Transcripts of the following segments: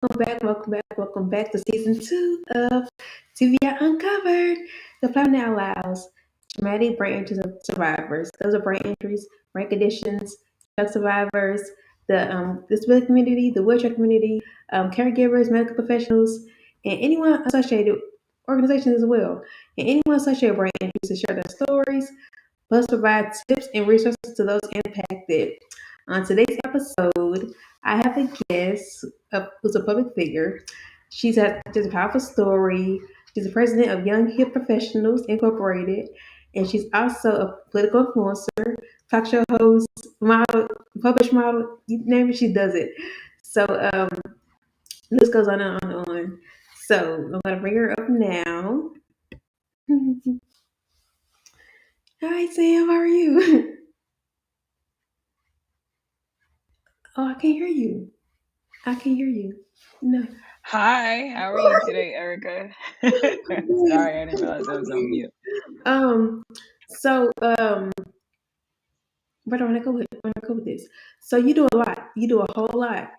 Welcome back to season 2 of TBI Uncovered. The plan that allows traumatic brain injuries of survivors. Those are brain injuries, brain conditions, drug survivors, the disability community, the wheelchair community, caregivers, medical professionals, and anyone associated organizations as well, and anyone associated with brain injuries to share their stories, plus provide tips and resources to those impacted. On today's episode, I have a guest who's a public figure. She's a powerful story. She's the president of Young Hip Professionals Incorporated, and she's also a political influencer, talk show host, model, published model. You name it, she does it. So this goes on and on and on. So I'm gonna bring her up now. Hi Sam, how are you? Oh, I can't hear you. I can hear you. No. Hi, how are you today, Erica? Sorry, I didn't realize I was on mute. Um. So, where do I want to go with? Where do I go with this? So you do a lot. You do a whole lot.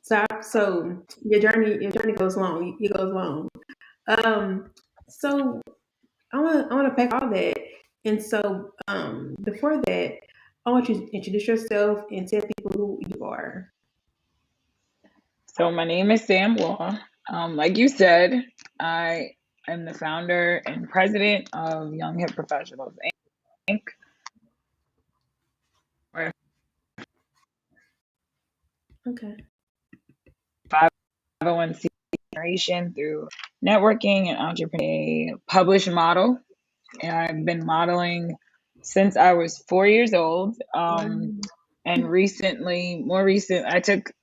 So your journey goes long. It goes long. So I want to pack all that. And so, before that, I want you to introduce yourself and tell people who you are. So my name is Sam Law. Like you said, I am the founder and president of Young Hip Professionals Inc. We're Okay. a 501c generation through networking and entrepreneur published model. And I've been modeling since I was 4 years old. And more recent, I took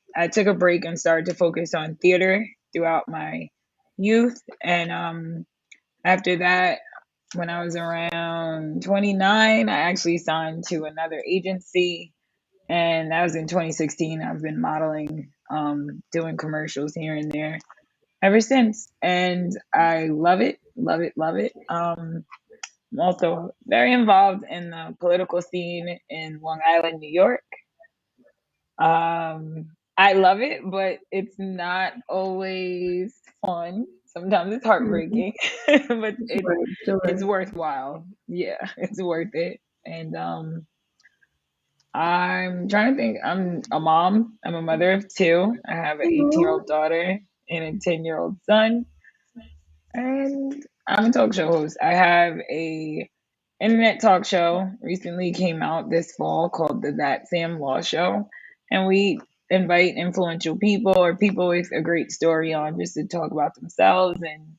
a break and started to focus on theater throughout my youth. And after that, when I was around 29, I actually signed to another agency, and that was in 2016. I've been modeling, doing commercials here and there ever since, and I love it, love it, love it. I'm also very involved in the political scene in Long Island, New York. I love it, but it's not always fun. Sometimes it's Mhm. heartbreaking, but Sure, it's sure. worthwhile. Yeah, it's worth it. And I'm trying to think. I'm a mom. I'm a mother of two. I have an 18-year-old daughter and a 10-year-old son. And I'm a talk show host. I have a internet talk show recently came out this fall called the That Sam Law Show, and we invite influential people or people with a great story on just to talk about themselves and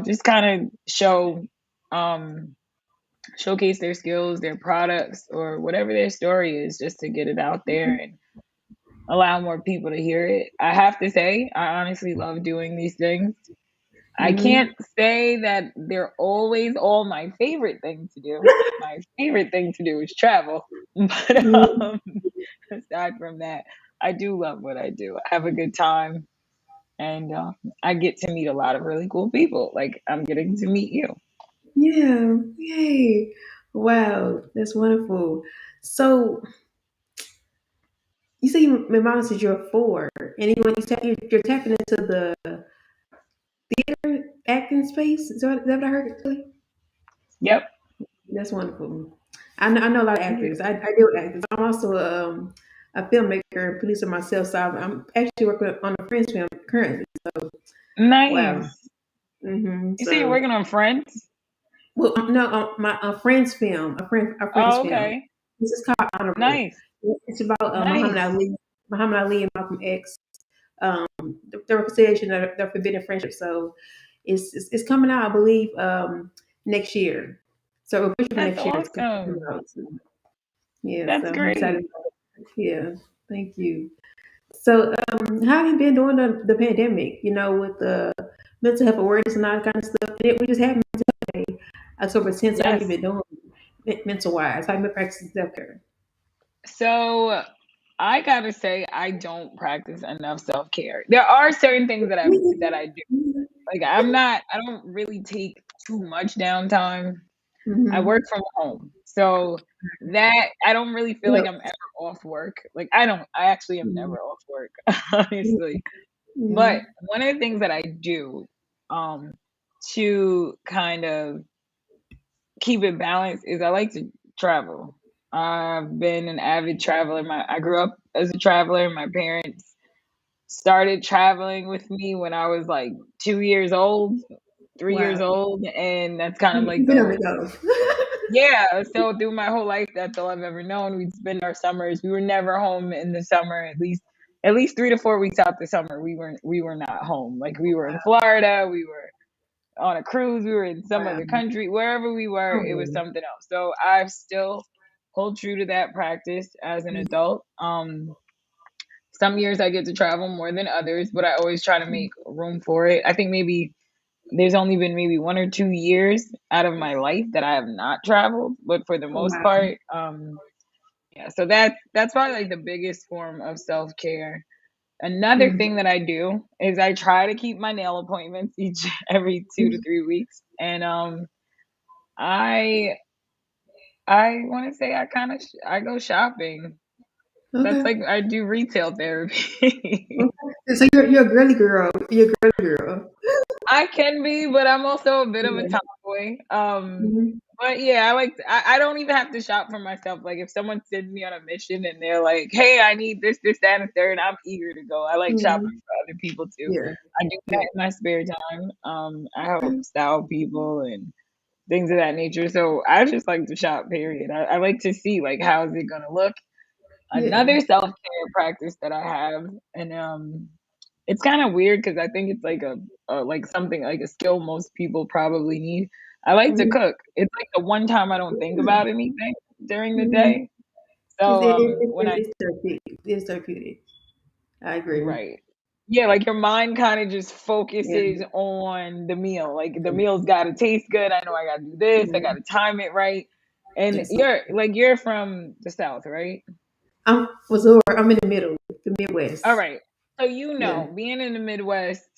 just kind of um showcase their skills, their products, or whatever their story is, just to get it out there and allow more people to hear it. I have to say, I honestly love doing these things. I Mhm. can't say that they're always all my favorite thing to do. My favorite thing to do is travel. But Mhm. aside from that, I do love what I do. I have a good time, and I get to meet a lot of really cool people. Like I'm getting to meet you. Yeah. Yay. Wow. That's wonderful. So you say you been modeling since you're 4, and you're tapping into the theater acting space. Is that what I heard? Kelly? Yep. That's wonderful. I know a lot of actors. I deal with actors. I'm also a filmmaker, producer myself. So I'm actually working on a Friends film currently. So wow. Nice. You say you're So working on Friends? well, no, my Friends film, a Friends Oh, film. okay. This is called Honorable. Nice. It's about Nice. Muhammad Ali and Malcolm X, the reconciliation of their forbidden friendship. So it's coming out, I believe, next year. So we're pushing for That's next year. It's coming awesome. out. So, yeah, That's so I'm excited. great. About it. Yeah, thank you. So, how have you been during the pandemic? With the mental health awareness and all that kind of stuff. We just had October 10th. So how you Yes. been doing mental wise? How you been practicing self care? So I gotta say, I don't practice enough self care. There are certain things that I do. Like I don't really take too much downtime. I Mm-hmm. work from home, so that I don't really feel like Yep. I'm ever off work. Like I actually am never off work, honestly. But Mm-hmm. one of the things that I do um to kind of keep it balanced is I like to travel. I've been an avid traveler. I grew up as a traveler. My parents started traveling with me when I was like 2 years old, 3 years Wow. old, and that's kind of like You've been on the the go. yeah. So through my whole life, that's all I've ever known. We'd spend our summers. We were never home in the summer. At least 3 to 4 weeks out the summer, we were not home. Like we were in Florida. We were on a cruise, we were in some Wow. other country, wherever we were, it was Oh, something else. So I still hold true to that practice as an adult. Some years I get to travel more than others, but I always try to make room for it. I think maybe there's only been maybe 1 or 2 years out of my life that I have not traveled, but for the most wow. part, yeah. So that's probably like the biggest form of self care. Another Mm. thing that I do is I try to keep my nail appointments each every 2 to 3 weeks, and I I want to say I go shopping. That's Okay. like I do retail therapy. Okay. So you're a girly girl. You're a girly girl. I can be, but I'm also a bit of a Yeah. tomboy. Mm-hmm. But yeah, I don't even have to shop for myself. Like if someone sends me on a mission and they're like, "Hey, I need this, this, that, and the third," I'm eager to go. I like shopping Mm-hmm. for other people too. Yeah. I do Yeah. that in my spare time. I help Okay. style people and things of that nature. So I just like to shop. Period. I like to see like how is it gonna look. Yeah. Another self care practice that I have, and it's kind of weird because I think it's like like something like a skill most people probably need. I like to Mm-hmm. cook. It's like the one time I don't think about anything during the Mm-hmm. day. So when I It's therapeutic. It's therapeutic. I agree. right. Yeah, like your mind kind of just Yeah. focuses on the meal. Like the meal's got to taste good. I know I got to do this. I got Yeah. to time it right. And Yes. you're from the South, right? I'm in the middle, the All Midwest. right. So Yeah. being in the Midwest,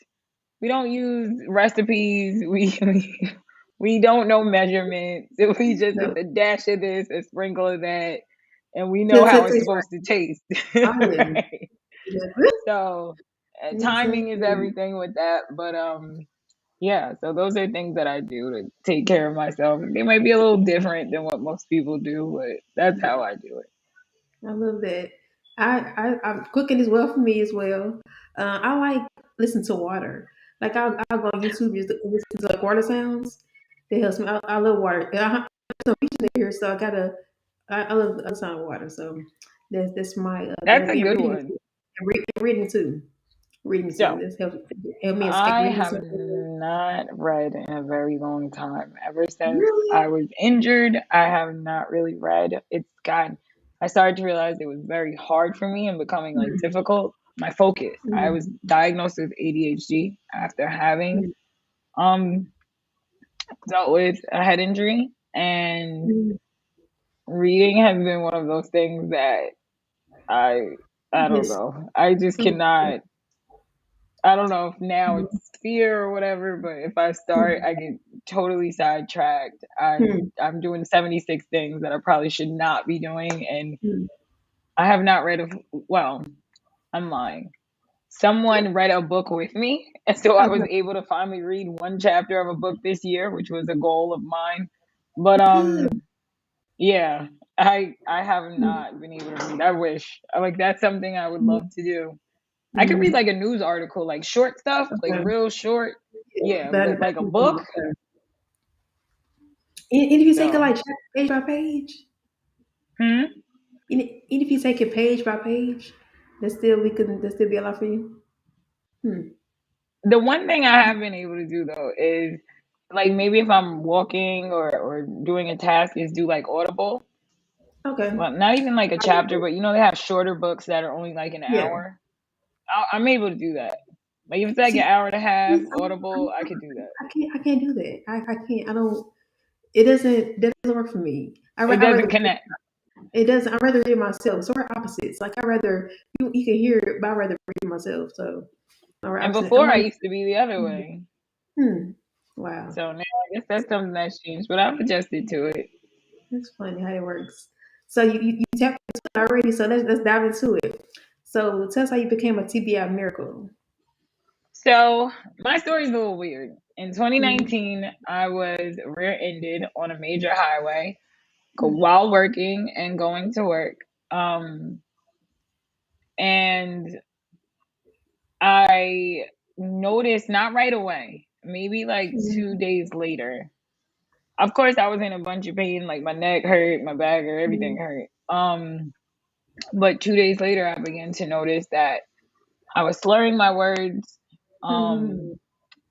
we don't use recipes. We don't know measurements. We just No. it's a dash of this, a sprinkle of that, and we know how To it's taste supposed to taste. right. Oh yeah. Right. Yeah. So timing is Exactly. everything with that. But yeah. So those are things that I do to take care of myself. They might be a little different than what most people do, but that's how I do it. I love that. I'm cooking as well for me as well. I like listen to water. Like I'll go on YouTube just to listen to like water sounds. That helps me. I love water. There's no beach in here, so I love the sound of water. So that's my That's a therapy and good reading, one. reading too. Reading too. So This help me escape I reading have too. not read in a very long time. Ever since Really? I was injured, I have not really read. I started to realize it was very hard for me and becoming like Mm, difficult. My focus. I mm, was diagnosed with ADHD after having mm, um dealt with a head injury, and mm. reading has been one of those things that I I don't Yes. know. I just cannot. I don't know if now it's fear or whatever, but if I start, Mm, I get totally sidetracked. mm, I'm doing 76 things that I probably should not be doing, and mm. I have not read a well, I'm lying. Someone read a book with me, and so I was Okay. able to finally read one chapter of a book this year, which was a goal of mine. But Good. yeah, I have Mm, not been able to read. I wish. Like that's something I would mm, love to do. I could read mm. like a news article, like short stuff, like Okay. real short. Yeah, Yeah, but but like a book. okay. And if you take it So, like page by page, hmm. and if you take it page by page, that still be a lot for you. Hmm. The one thing I have been able to do though is like maybe if I'm walking or doing a task is do like Audible. Okay. Well, not even like a I love chapter, it. but they have shorter books that are only like an Yeah. hour. I'm able to do that. Like if it's like an See, hour and a half I'm, Audible, I could do that. I can't do that. I can't. I don't. It doesn't. That doesn't work for me. It I rather doesn't connect. it doesn't. I rather read it myself. So we're opposites. Like I rather you can hear it, but I rather read it myself. So we're And opposite. I'm before I like, used to be the other way. hmm. Wow. So now I guess that's something that's changed, but I've adjusted to it. That's funny how it works. So you tapped into it already. So let's dive into it. So tell us how you became a TBI Miracle. So my story is a little weird. In Mm, 2019, I was rear-ended on a major highway mm, while working and going to work. And I noticed, not right away, maybe like mm, 2 days later. Of course, I was in a bunch of pain, like my neck hurt, my back hurt, everything mm, hurt. But 2 days later, I began to notice that I was slurring my words, um, mm,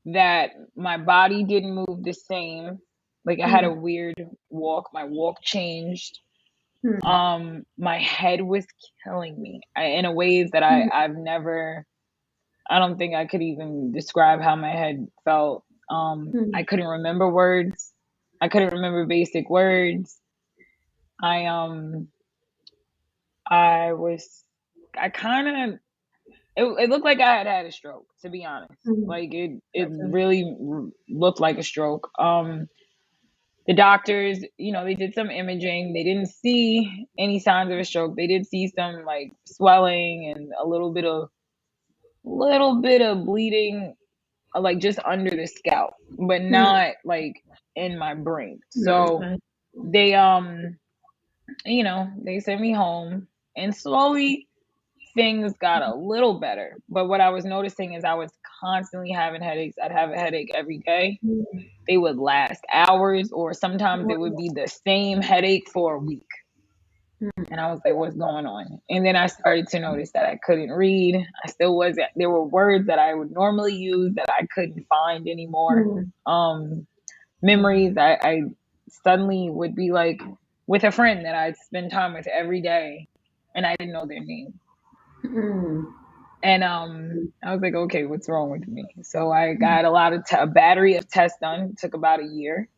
that my body didn't move the same. Like I had a mm, weird walk. My walk changed. mm, My head was killing me in a ways that mm, I've never. I don't think I could even describe how my head felt. I mm, couldn't remember words. I couldn't remember basic words. I um I was I kind of it looked like I had had a stroke, to be honest. mm. Like it Gotcha. really looked like a stroke. The doctors, they did some imaging. They didn't see any signs of a stroke. They did see some like swelling and a little bit of bleeding, like just under the scalp, but Mm, not like in my brain. no, So they they sent me home, and slowly things got a little better. But what I was noticing is I was constantly having headaches. I'd have a headache every day. mm, They would last hours, or sometimes it would be the same headache for a week. mm, And I was like, what's going on? And then I started to notice that I couldn't read. I still wasn't, there were words that I would normally use that I couldn't find anymore. mm, Um, Memories, I suddenly would be like with a friend that I'd spend time with every day, and I didn't know their name. mm, And I was like, okay, what's wrong with me? So I got a battery of tests done. Took about a year,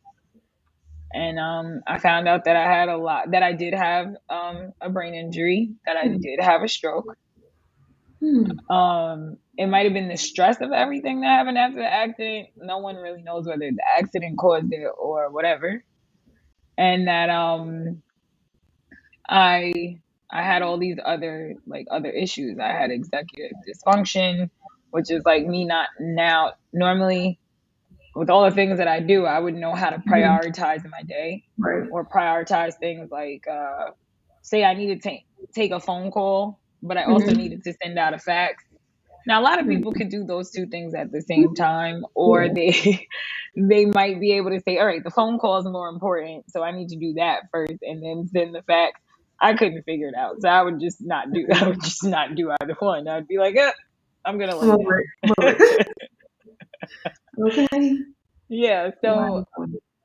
and I found out that I did have a brain injury, that I mm, did have a stroke. mm, It might have been the stress of everything that happened after the accident. No one really knows whether the accident caused it or whatever. And that I I had all these other issues. I had executive dysfunction, which is like me not now normally, with all the things that I do, I would know how to mm. prioritize my day, Right. or prioritize things like say I need to take a phone call, but I also Mm-hmm. needed to send out a fax. Now, a lot of people Mm. could do those two things at the same time, or Yeah. they might be able to say, "All right, the phone call is more important, so I need to do that first, and then send the fax." I couldn't figure it out, so I would just not do. I would just not do either one. I'd be like, I'm gonna I'm lay over down." it. I'm over it. Okay. Yeah, so Wow.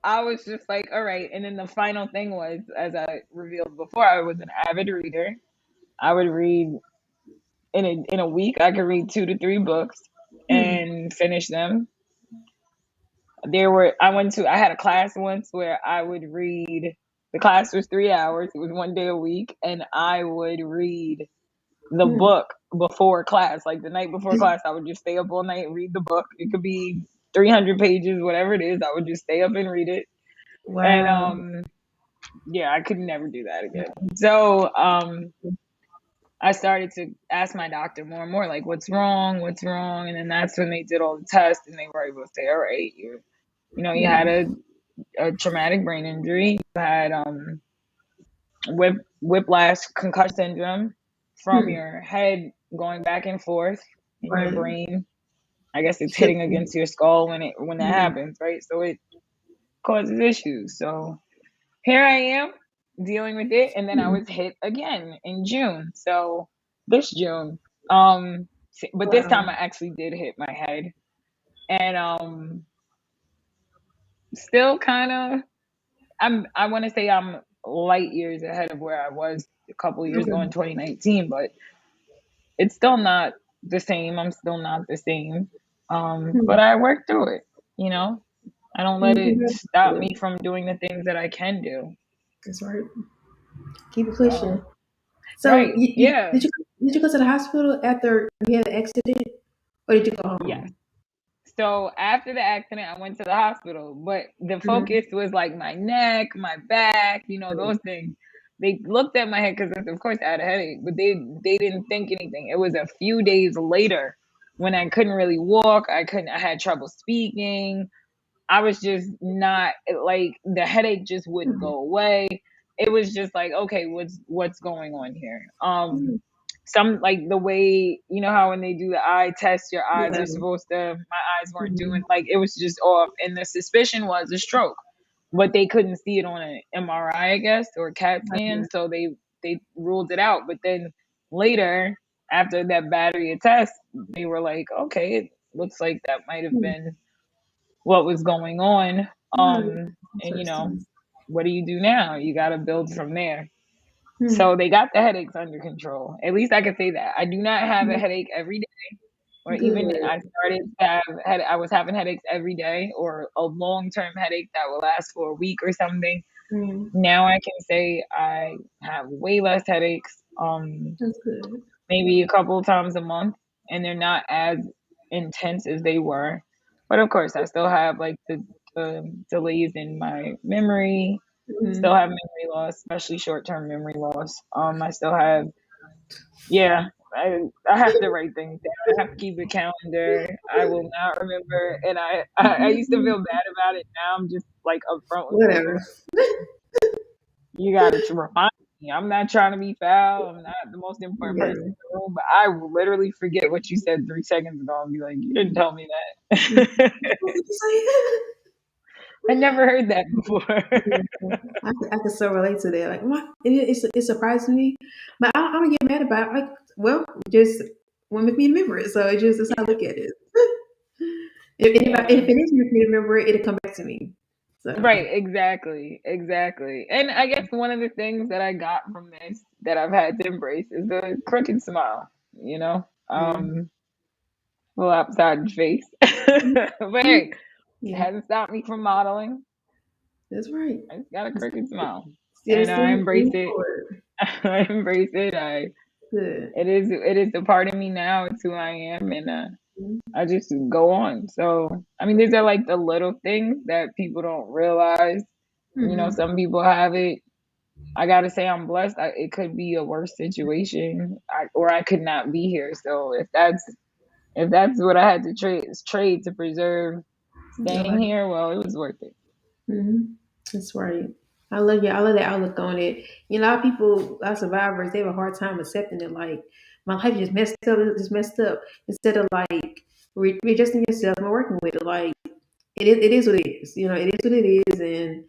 I was just like, all right. And then the final thing was, as I revealed before, I was an avid reader. I would read in a week. I could read 2 to 3 books Mm, and finish them. I had a class once where I would read. The class was 3 hours. It was one day a week, and I would read the mm. book before class. Like the night before class, I would just stay up all night and read the book. It could be 300 pages, whatever it is. I would just stay up and read it. And Wow. yeah, I could never do that again. So I started to ask my doctor more and more, like, what's wrong? What's wrong? And then that's when they did all the tests, and they were able to say, all right, you had Mm, a traumatic brain injury, you had whiplash concussive syndrome from mm. your head going back and forth in your Right. brain. I guess it's hitting Shifting. against your skull when that Mm, happens, right? So it causes issues. So here I am dealing with it, and then I mm. was hit again in June. So this June, um, but this time I Wow. actually did hit my head, and still kind of, I want to say I'm light years ahead of where I was a couple years ago in Okay. 2019, but it's still not the same. I'm still not the same. But Mm. I work through it. You know, I don't let You it can stop do me it. from doing the things that I can do. That's right. Keep it So, pushing. So right, yeah, did you go to the hospital after you had the accident, or did you go yes. home? So after the accident, I went to the hospital, but the Mm-hmm. focus was like my neck, my back, those things. they looked at my head because of course I had a headache, but they didn't think anything. It was a few days later when I couldn't really walk. I had trouble speaking. I was just not like the headache just wouldn't Mhm. go away. It was just like, okay, what's going on here? Mhm. Some like the way how when they do the eye test, your eyes Yeah. are supposed to. My eyes weren't doing Mhm. like it was just off, and the suspicion was a stroke, but they couldn't see it on an MRI, I guess, or CAT scan, Yeah. so they ruled it out. But then later, after that battery of tests, they were like, okay, it looks like that might have Mhm. been what was going on. Right. And Interesting. what do you do now? You got to build from there. Hmm. So they got the headaches under control. At least I could say that. I do not have a Mhm. headache every day, or even Good. I started to I was having headaches every day, or a long term headache that will last for a week or something. Mm. Now I can say I have way less headaches. That's good. Maybe a couple of times a month, and they're not as intense as they were. But of course, I still have like the delays in my memory. Still Mhm. have memory loss, especially short term memory loss. I still have, yeah. I have to write things down. I have to keep a calendar. I will not remember, and I used to feel bad about it. Now I'm just like upfront with people. Whatever. You gotta remind me. I'm not trying to be foul. I'm not the most important person Yeah. in the room, but I will literally forget what you said 3 seconds ago and be like, "You didn't tell me Mhm. that." What did you say? I never heard that before. Yeah. I can so relate to that. Like, it surprises me, but I don't get mad about it. Like, well, just want me to remember it. So it just that's how I look at it. If Yeah. it is me to remember it, it'll come back to me. So. Right, exactly. Exactly. And I guess one of the things that I got from this that I've had to embrace is the crooked smile, you know? Mm. Little upside face. But hey, it Yeah, hasn't stopped me from modeling. that's right. I just got a crooked smile. Still, And I still embrace moving it. forward. I embrace it. I Good. it is a part of me now. It's who I am, and I just go on. So I mean, these are like the little things that people don't realize. Mm-hmm. Some people have it. I gotta say, I'm blessed. It could be a worse situation, or I could not be here. So if that's what I had to trade to preserve Your staying life. here, well, it was worth it. Mm-hmm. That's right. I love you. I love that outlook on it. A lot of people, a lot of survivors, they have a hard time accepting it. Like, my life just messed up. It's just messed up. Instead of like readjusting yourself and working with it. Like, it is what it is. It is what it is, and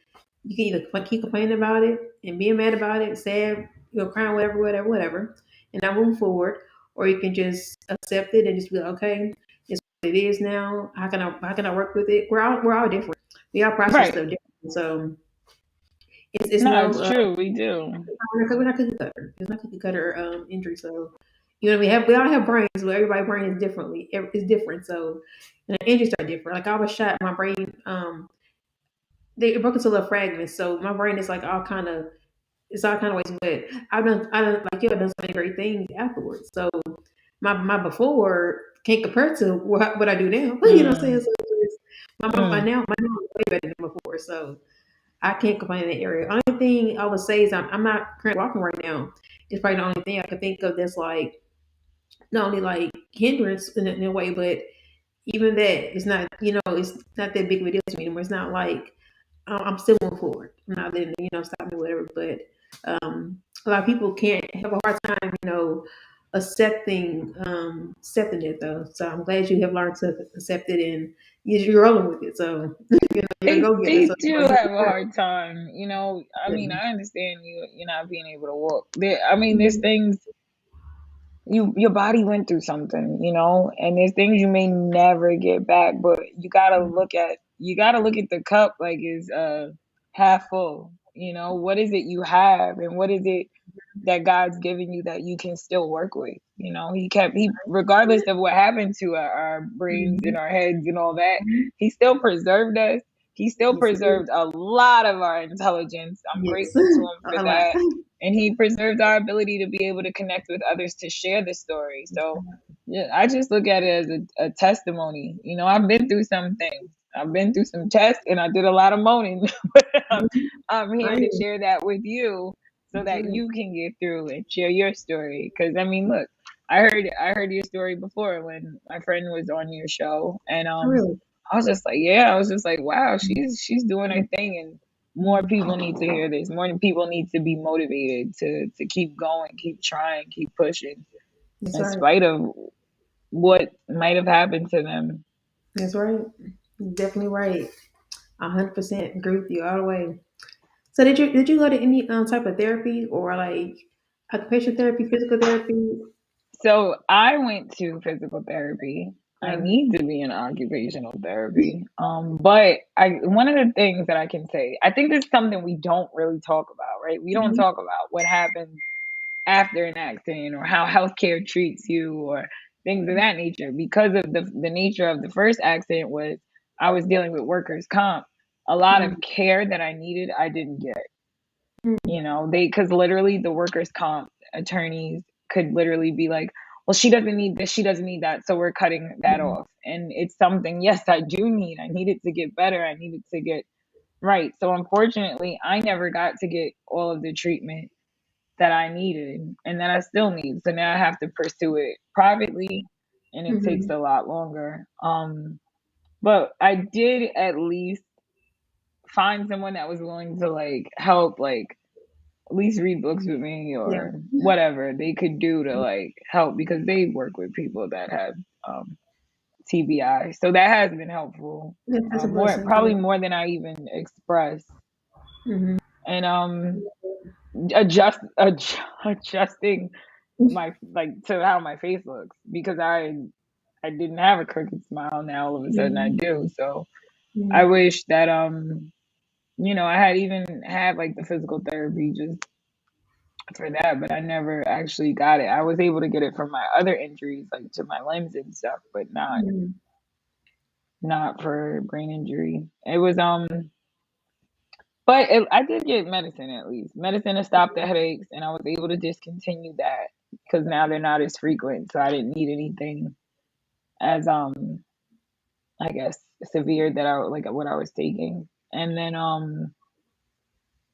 you can either keep complaining about it and being mad about it, sad, crying, whatever, whatever, whatever, and not move forward, or you can just accept it and just be like, okay, it's what it is now. How can I work with it? We're all different. We all process Right. stuff different, so it's No, no it's true. We do. we're not cookie cutter. It's not cookie cutter injury. So we all have brains, but everybody's brain is differently. It's different. So and the injuries are different. Like I was shot, my brain it broke into little fragments. So my brain is like all kind of it's all kind of ways. But I done like I've done so many great things afterwards. So my before can't compare to what I do now. You know what I'm saying? Mm, So my mm. now is way better than before. So I can't complain in that area. Only thing I would say is I'm not currently walking right now. It's probably the only thing I could think of that's like not only like hindrance in a way, but even that it's not it's not that big of a deal to me anymore. It's not like I'm still moving forward. I'm not letting it, stop me, whatever. But a lot of people can't have a hard time, accepting it though. So I'm glad you have learned to accept it and you're rolling with it. So you're a They go getter. they So do have a hard time. I mean, yeah. I understand you not being able to walk. I mean, there's Mhm. things your body went through something, and there's things you may never get back, but you gotta look at the cup like it's half full. What is it you have, and what is it that God's given you that you can still work with. He regardless of what happened to our brains and Mhm. our heads and all that, he still preserved us. He still Yes, it is. preserved a lot of our intelligence. I'm Yes, grateful to him for a lot. that. And he preserved our ability to be able to connect with others to share the story. So yeah, I just look at it as a testimony. I've been through some things. I've been through some tests and I did a lot of moaning. But I'm Mhm. I'm I here to am. share that with you so That's that right. you can get through and share your story. Because I mean, look, I heard your story before when my friend was on your show, and Really. I was just like, yeah, I was just like, wow, she's doing her thing, and more people need to hear this. More people need to be motivated to keep going, keep trying, keep pushing, That's in right. spite of what might have happened to them. That's right. Definitely right. 100% agree with you all the way. So did you go to any type of therapy or like occupational therapy, physical therapy? So I went to physical therapy. I Uh, need to be in occupational therapy. But one of the things that I can say, I think this is something we don't really talk about, right? We don't mhm, talk about what happens after an accident or how healthcare treats you or things of that nature. Because of the nature of the first accident was I was dealing with workers' comp. A lot of mhm, care that I needed, I didn't get. mhm, Because literally the workers' comp attorneys could literally be like, well, she doesn't need this, she doesn't need that, so we're cutting that mhm, off. And it's something, yes, I do need. I needed to get better. I needed to get right. So unfortunately, I never got to get all of the treatment that I needed and that I still need. So now I have to pursue it privately and it takes mhm. a lot longer. But I did at least find someone that was willing to like help, like at least read books with me Yeah. or whatever they could do to like help because they work with people that have um, TBI. So that has been helpful. That's a More blessing. probably Yeah. more than I even expressed. Mhm. And adjusting my like to how my face looks because I didn't have a crooked smile. Now all of a sudden I Mhm. do. So I Mhm. wish that I had even had like the physical therapy just for that, but I never actually got it. I was able to get it from my other injuries, like to my limbs and stuff, but Mhm. not for brain injury. It was but I did get medicine at least. Medicine to stop the headaches, and I was able to discontinue that because now they're not as frequent, so I didn't need anything as I guess severe that I like what I was taking. And then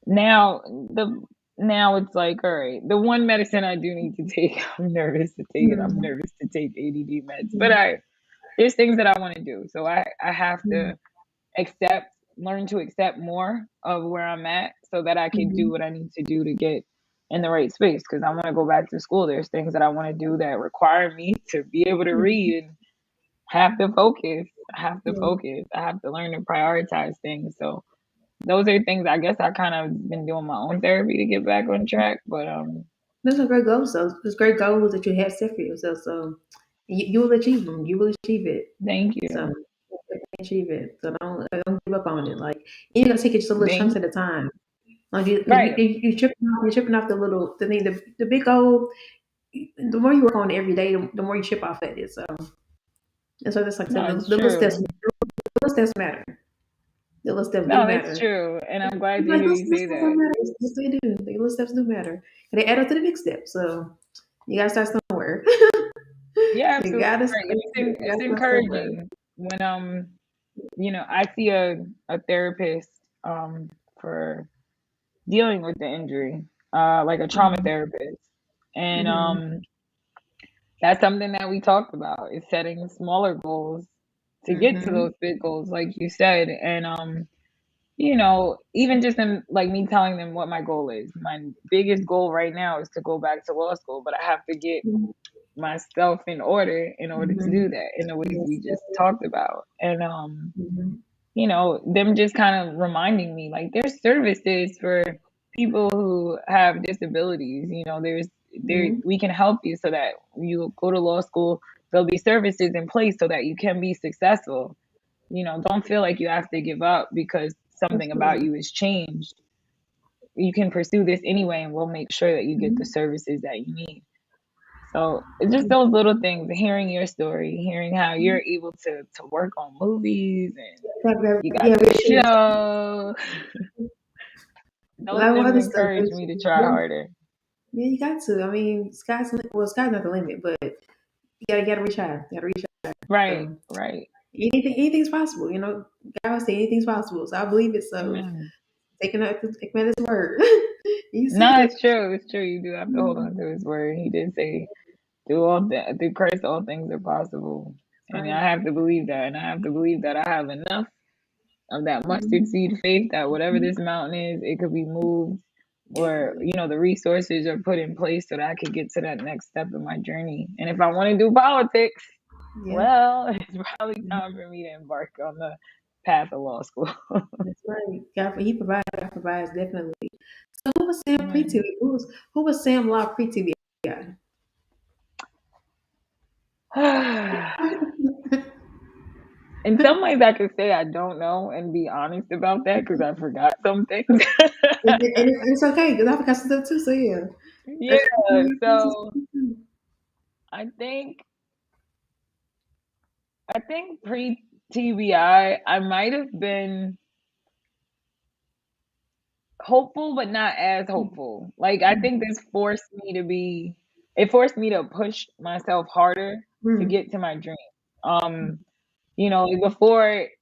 now the now it's like, all right, the one medicine I do need to take, I'm nervous to take it. I'm Mhm. nervous to take ADD meds, but Mhm. there's things that I want to do, so I have Mhm. to learn to accept more of where I'm at, so that I can do Mhm. what I need to do to get in the right space. Because I want to go back to school. There's things that I want to do that require me to be able to Mhm. read and have to focus. I have to Yeah. focus. I have to learn to prioritize things. So those are things I guess I kind of been doing my own therapy to get back on track. But Those are great goals, though. Those great goals that you have set for yourself. So you will achieve them. You will achieve it. thank So you, you can achieve it. So don't give up on it. Like you're gonna take it just a little chunks thank at a time. Like you, right. you, you you're tripping off the little the thing the big goal. The more you work on it every day, the more you chip off at it. So and so that's like I said, No, the, it's the little steps, true. the little steps matter. The little steps do No, it's matter. true, and I'm glad to Like hear those you little say steps don't that. matter. Yes, they do. The little steps do matter, and they add up to the big steps. So you gotta start somewhere. Yeah, you absolutely gotta right. start. And You it's gotta start somewhere. encouraging when I see a therapist for dealing with the injury, like a trauma Mm-hmm. therapist. And Mm-hmm. that's something that we talked about is setting smaller goals to get to Mm-hmm. those big goals, like you said. And even just in like me telling them what my goal is. My biggest goal right now is to go back to law school, but I have to get myself in order to Mm-hmm. do that in the ways Yes, we just definitely. talked about. And Mm-hmm. them just kind of reminding me like there's services for people who have disabilities. There Mm-hmm. we can help you so that you go to law school. There'll be services in place so that you can be successful. Don't feel like you have to give up because something about Absolutely. you has changed. You can pursue this anyway, and we'll make sure that you get the Mm-hmm. services that you need. So it's just those little things, hearing your story, hearing how you're able to work on movies and you got Yeah, the we do. show. A Those lot of things other stuff. encourage me to try harder. Yeah, you got to. I mean, sky's not the limit, but you gotta reach high. You gotta reach high. Right, So right. anything's possible. God will say anything's possible. So I believe it. So Amen. taking out his word. You said No, it. it's true. It's true. You do have to hold Mhm. on to his word. He did say, through Christ, all things are possible. That's And right. I have to believe that. And I have to believe that I have enough of that mustard Mhm. seed faith that whatever Mhm. this mountain is, it could be moved, or, Definitely. the resources are put in place so that I could get to that next step in my journey. And if I want to do politics, Yeah. well, it's probably Mhm. time for me to embark on the path of law school. That's right. He provides. God provides definitely. So who was Sam pre Mm. TV? Who was Sam Law pre TBI? In some ways, I could say I don't know and be honest about that because I forgot some things. It's okay because I forgot some stuff too. So yeah, Yeah, that's so I think pre TBI, I might have been hopeful, but not as hopeful. Like I think it forced me to push myself harder to mm, get to my dream. Um, like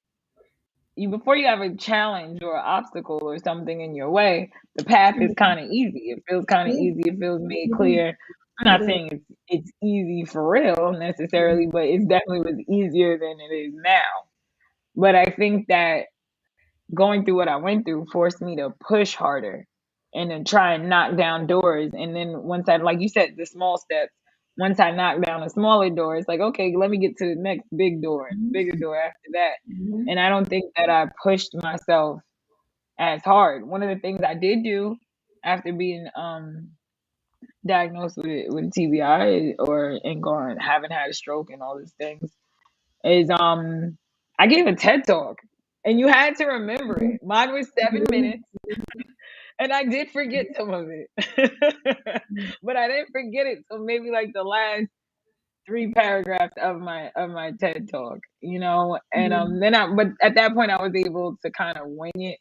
before you have a challenge or obstacle or something in your way, the path is mm, kind of easy. It feels kind of yeah, easy. It feels made it clear. I'm not is. saying it's easy for real Mm, necessarily, but it's definitely was easier than it is now. But I think that going through what I went through forced me to push harder and then try and knock down doors. And then once I, like you said, the small steps, once I knock down a smaller door, it's like, okay, let me get to the next big door and mhm, bigger door after that. mhm, And I don't think that I pushed myself as hard. One of the things I did do after being diagnosed with TBI or and going having had a stroke and all these things is I gave a TED talk and you had to remember mhm, it. Mine was 7 minutes mhm, and I did forget some of it. mhm, But I didn't forget it till maybe like the last three paragraphs of my TED talk, and mhm, then but at that point I was able to kind of wing it.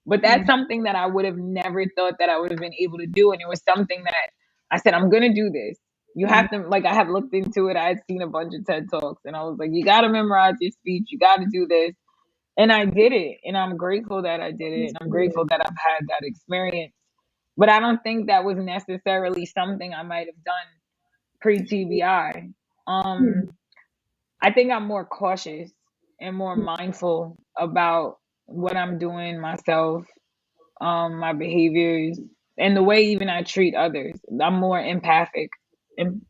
But that's mhm, something that I would have never thought that I would have been able to do. And it was something that I said, I'm gonna do this. You mhm, have to, like, I have looked into it. I had seen a bunch of TED Talks and I was like, you gotta memorize your speech, you gotta do this. And I did it. And I'm grateful that I did it. that's And I'm good. grateful that I've had that experience. But I don't think that was necessarily something I might have done pre TBI. Mhm, I think I'm more cautious and more mindful about what I'm doing myself, my behaviors, and the way even I treat others. I'm more empathic,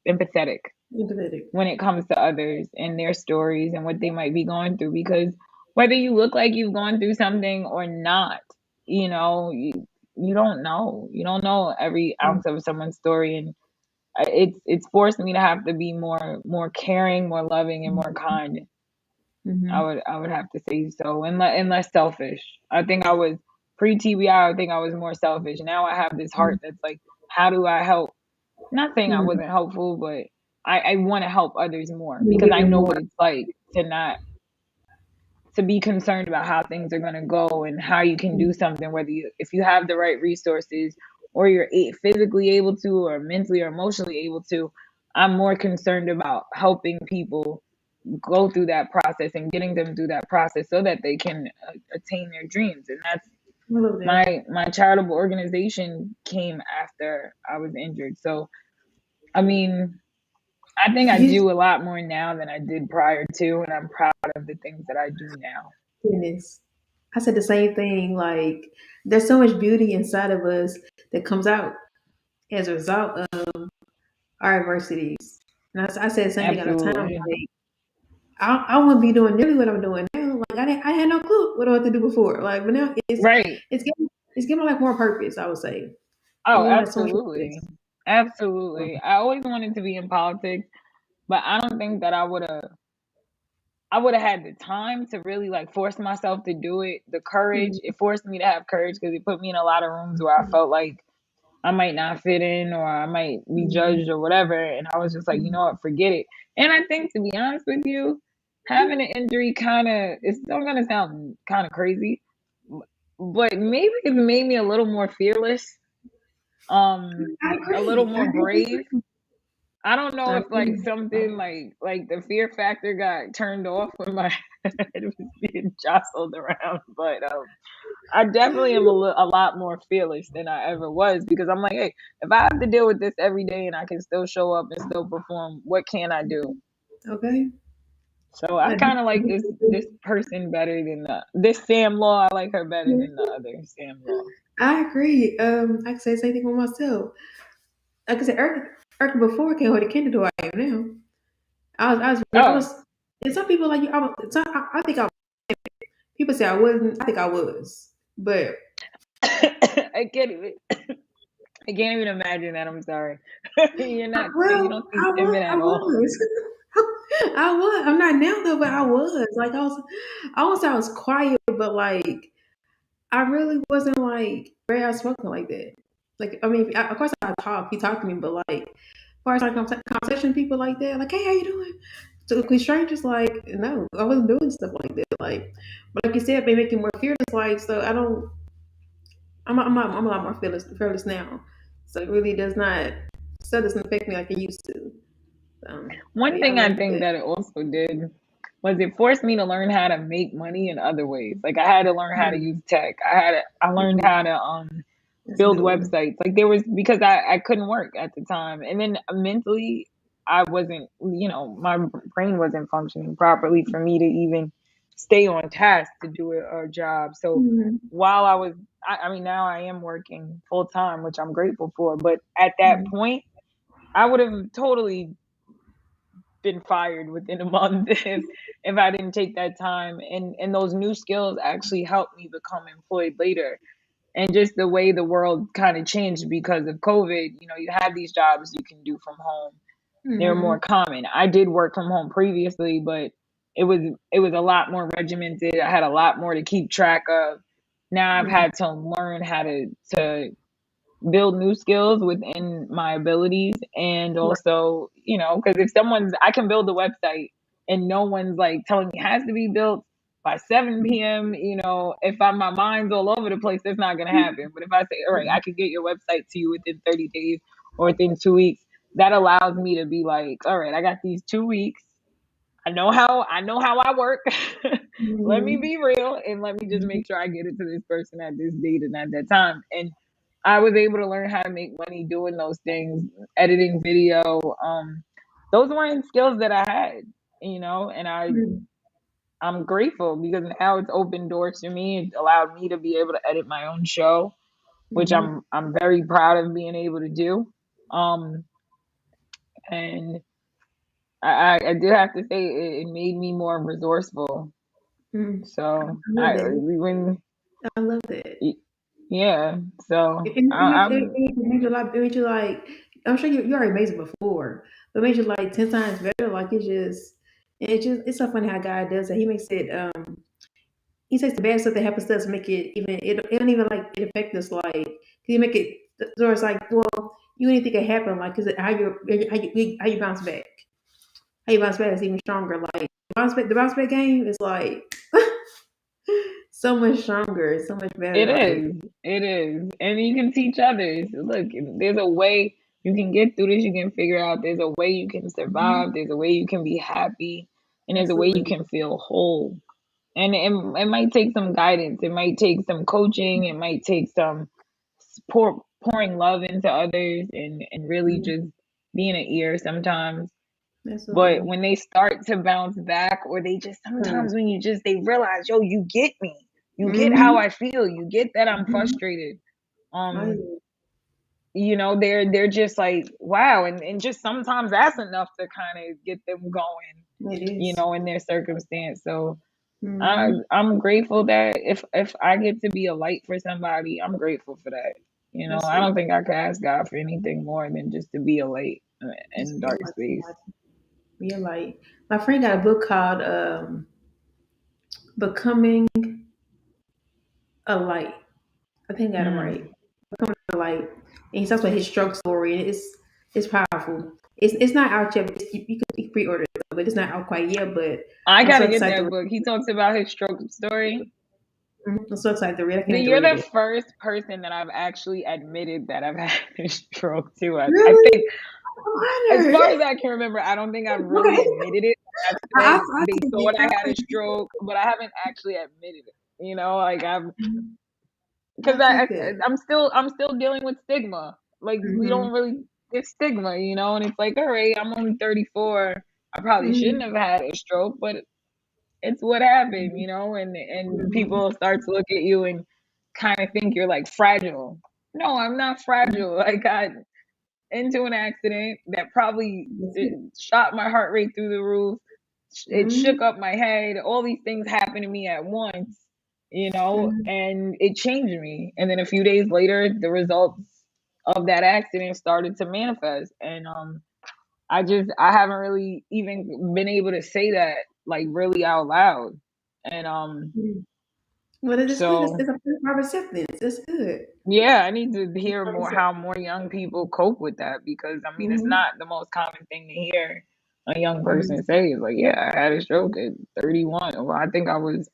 empathetic empathetic. when it comes to others and their stories and what they might be going through. Because whether you look like you've gone through something or not, you don't know. You don't know every Mhm, ounce of someone's story, and it's forced me to have to be more caring, more loving, and more kind. mhm, I would have to say so, and less selfish. I think I was pre TBI. I think I was more selfish. Now I have this heart mhm, that's like, how do I help? Not saying I mhm. wasn't helpful, but I want to help others more You because give I them know more. what it's like to be concerned about how things are going to go and how you can Mhm, do something, if you have the right resources or you're physically able to or mentally or emotionally able to. I'm more concerned about helping people go through that process and getting them through that process so that they can attain their dreams. And that's I love that. my charitable organization came after I was injured. So I mean, I think I You do a lot more now than I did prior to, and I'm proud of the things that I do now. goodness. I said the same thing. Like, there's so much beauty inside of us that comes out as a result of our adversities. And I said the same thing at the time. Absolutely. Like, I wouldn't be doing nearly what I'm doing now. Like, I had no clue what I had to do before. Like, but now Right. it's giving my life more purpose. I would say it's Oh, giving my life so much absolutely. purpose. Absolutely. I always wanted to be in politics, but I don't think that I would have had the time to really like force myself to do it. The courage, Mhm, it forced me to have courage because it put me in a lot of rooms where I felt like I might not fit in or I might be mhm, judged or whatever. And I was just like, you mhm, know what, forget it. And I think, to be honest with you, having an injury it's still going to sound kind of crazy, but maybe it's made me a little more fearless, I a little agree. I more definitely brave. agree. I don't know I if like agree. something like the fear factor got turned off when my head was being jostled around, but I definitely am a lot more fearless than I ever was because I'm like, hey, if I have to deal with this every day and I can still show up and still perform, what can I do? Okay. So I kind of like this person better than this Sam Law. I like her better than the other Sam Law. I agree. I can say the same thing for myself. Like I said, Eric before came with a kinder to I am now. I Oh, was, and some people like you. I think people say I wasn't. I think I was, but I can't even. I can't even imagine that. I'm sorry. You're not. You don't seem timid I at all. was. I was. I'm not now though, but I was. Like I won't say I was quiet, but like I really wasn't like very outspoken like that. Like I mean, of course I talk. He talked to me, but like as far as like conversation with people like that, like hey, how you doing? To complete strangers, like no, I wasn't doing stuff like that. Like, but like you said, they make you more fearless. Like so, I don't. I'm a lot more fearless now. So it really does not. Still doesn't affect me like it used to. But One yeah, I thing I love think that. that it also did was it forced me to learn how to make money in other ways. Like I had to learn how to Mm, use tech. I learned mm, how to that's a build good one. websites. Like there was because I couldn't work at the time. And then mentally I wasn't, my brain wasn't functioning properly for me to even stay on task to do a job. So Mm, while I mean now I am working full time, which I'm grateful for, but at that mm, point I would have totally been fired within a month if I didn't take that time. And those new skills actually helped me become employed later. And just the way the world kind of changed because of COVID, you have these jobs you can do from home. They're more mm, common. I did work from home previously, but it was it was a lot more regimented. I had a lot more to keep track of. Now I've mm, had to learn how to build new skills within my abilities and right. also because if I can build a website and no one's like telling me it has to be built by 7 p.m. If my mind's all over the place, that's not going to happen. But if I say, all right, I can get your website to you within 30 days or within 2 weeks, that allows me to be like, all right, I got these 2 weeks. I know how I work. Let me Mm, be real and let me just mm, make sure I get it to this person at this date and at that time. And I was able to learn how to make money doing those things, editing video. Those weren't skills that I had, and mm, I'm grateful because now it's opened doors for me. It allowed me to be able to edit my own show, which mhm, I'm very proud of being able to do. Um, and I do have to say it made me more resourceful. mm. So I love that. when I love that. yeah, so It made you like, it made you like, I'm sure you already amazing before, but it made you like 10 times better. Like it's so funny how God does it. He makes it, he takes the bad stuff that happens to us, make it even, it don't even like it affect us. Like, he make it, so it's like, well, you didn't think it happened. Like, cause how you bounce back. How you bounce back is even stronger. Like, the bounce back game is like, so much stronger, so much it better. Like, is. It is. And you can teach others. Look, there's a way you can get through this, you can figure out there's a way you can mhm, survive, there's a way you can be happy, and there's a way you absolutely. can feel whole. And it might take some guidance, it might take some coaching, it might take some pouring love into others and really Mhm, just being an ear sometimes. But absolutely. when they start to bounce back, or they just Mm. sometimes when they realize, yo, you get me. You get how Mhm, I feel. You get that I'm mhm. frustrated. Oh, Um, yeah. they're just like, wow, and just sometimes that's enough to kind of get them going, It is. in their circumstance. So Mhm. I'm grateful that if I get to be a light for somebody, I'm grateful for that. I don't Absolutely. think I could ask God for anything more than just to be a light in Just a be a dark light to space. somebody. Be a light. My friend got a book called Becoming a Light. I think I got it right. Mm. Becoming a Light. And he talks about his stroke story, and it's powerful. It's not out yet, but you can pre-order it, but it's not out quite yet. But I I'm so gotta get excited to that read. book. He talks about his stroke story. I'm so excited to read. I can't wait to You're read the it. first person that I've actually admitted that I've had a stroke too. I Really? think I'm As honored. far as I can remember, I don't think I've really Okay. admitted it. I've I, said I they take thought it. I had a stroke, but I haven't actually admitted it. Like because I take that. I'm still dealing with stigma. Like we Mm-hmm. don't really get stigma, and it's like, all right, I'm only 34. I probably shouldn't Mm-hmm. have had a stroke, but it's what happened, Mm-hmm. and Mm-hmm. people start to look at you and kind of think you're like fragile. No, I'm not fragile. I got into an accident that probably That's it it. shot my heart rate through the roof. It shook Mm-hmm. up my head. All these things happened to me at once, Mm-hmm. and it changed me. And then a few days later, the results of that accident started to manifest. And I haven't really even been able to say that like really out loud. And Well, it's good. so It's a proper acceptance. It's good. yeah, I need to hear Proper more acceptance. how more young people cope with that, because I mean it's Mm-hmm. not the most common thing to hear a young Mm-hmm. person say. It's like, yeah, I had a stroke at 31. Well, I think I was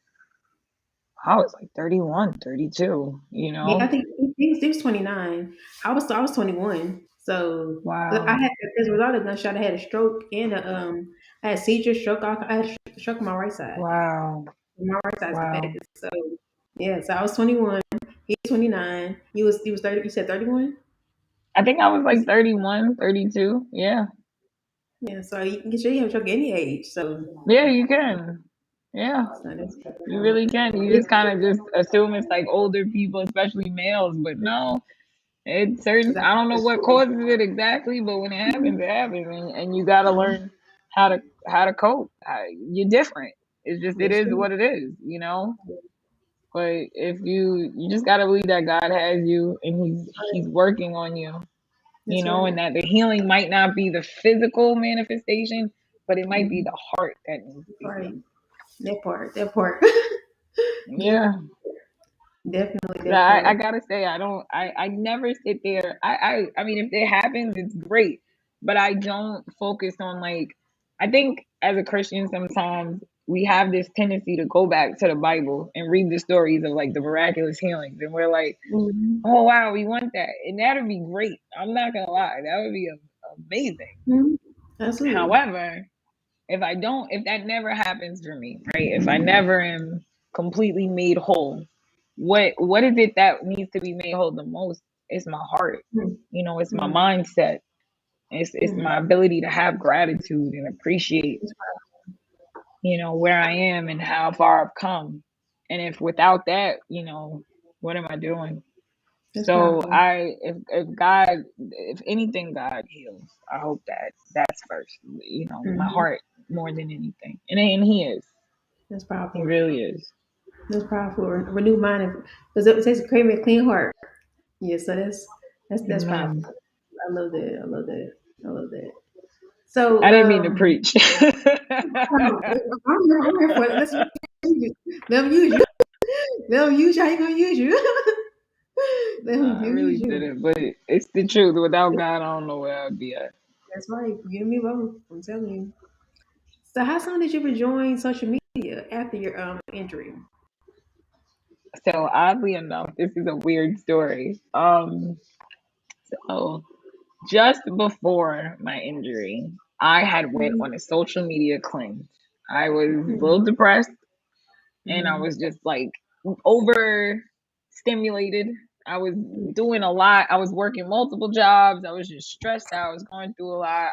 like 31, 32, Yeah, I think he was 29. I was 21. So but I Wow. had as a result of gunshot, I had a stroke and I had seizure, stroke. I had a stroke on my right side. Wow. My right side's Wow. affected. So yeah, so I was 21. He's 29. He was 30. You said 31. I think I was You like said, 31, 32. Yeah. yeah. So you can get your stroke any age. So Yeah, you can. Yeah. that's You really can. You yeah. just kind of just assume it's like older people, especially males, but no, it's certain. I don't know what causes it exactly, but when it happens, and you got to learn how to how to cope. You're different. It's just it That's is true. what it is. But if you just got to believe that God has you and He's working on you, That's right. and that the healing might not be the physical manifestation, but it might be Mhm. the heart that needs to Right. heal. That part. That part. That Yeah. definitely that I part. gotta say, I never sit there. I mean, if it happens, it's great, but I don't focus on, like, I think as a Christian, sometimes we have this tendency to go back to the Bible and read the stories of like the miraculous healings, and we're like, Mm-hmm. oh wow, we want that, and that'd be great. I'm not gonna lie, that would be amazing. Hmm. Absolutely. However, if that never happens for me, right? If I never am completely made whole, what is it that needs to be made whole the most? It's my heart. It's my Mm-hmm. mindset. It's Mm-hmm. my ability to have gratitude and appreciate, where I am and how far I've come. And if without that, what am I doing? That's So powerful. if anything, God heals. I hope that that's first. My Mm-hmm. heart more than anything, and He is. That's He powerful. really is. That's powerful. Renewed mind, because it takes a create me a clean heart. Yeah, so that's powerful. Amen. I love that. I love that. I love that. So I didn't mean to preach. I'm here for it. Let's use you. Let them use you. Let them use you. How you gonna use you? Let No, them I really use you. didn't. But it's the truth. Without God, I don't know where I'd be at. That's right. You and me both. I'm telling you. So how soon did you rejoin social media after your injury? So oddly enough, this is a weird story. So just before my injury, I had went Mm-hmm. on a social media cleanse. I was a little depressed, and I Mm-hmm. was just like over stimulated. I was doing a lot. I was working multiple jobs. I was just stressed out. I was going through a lot.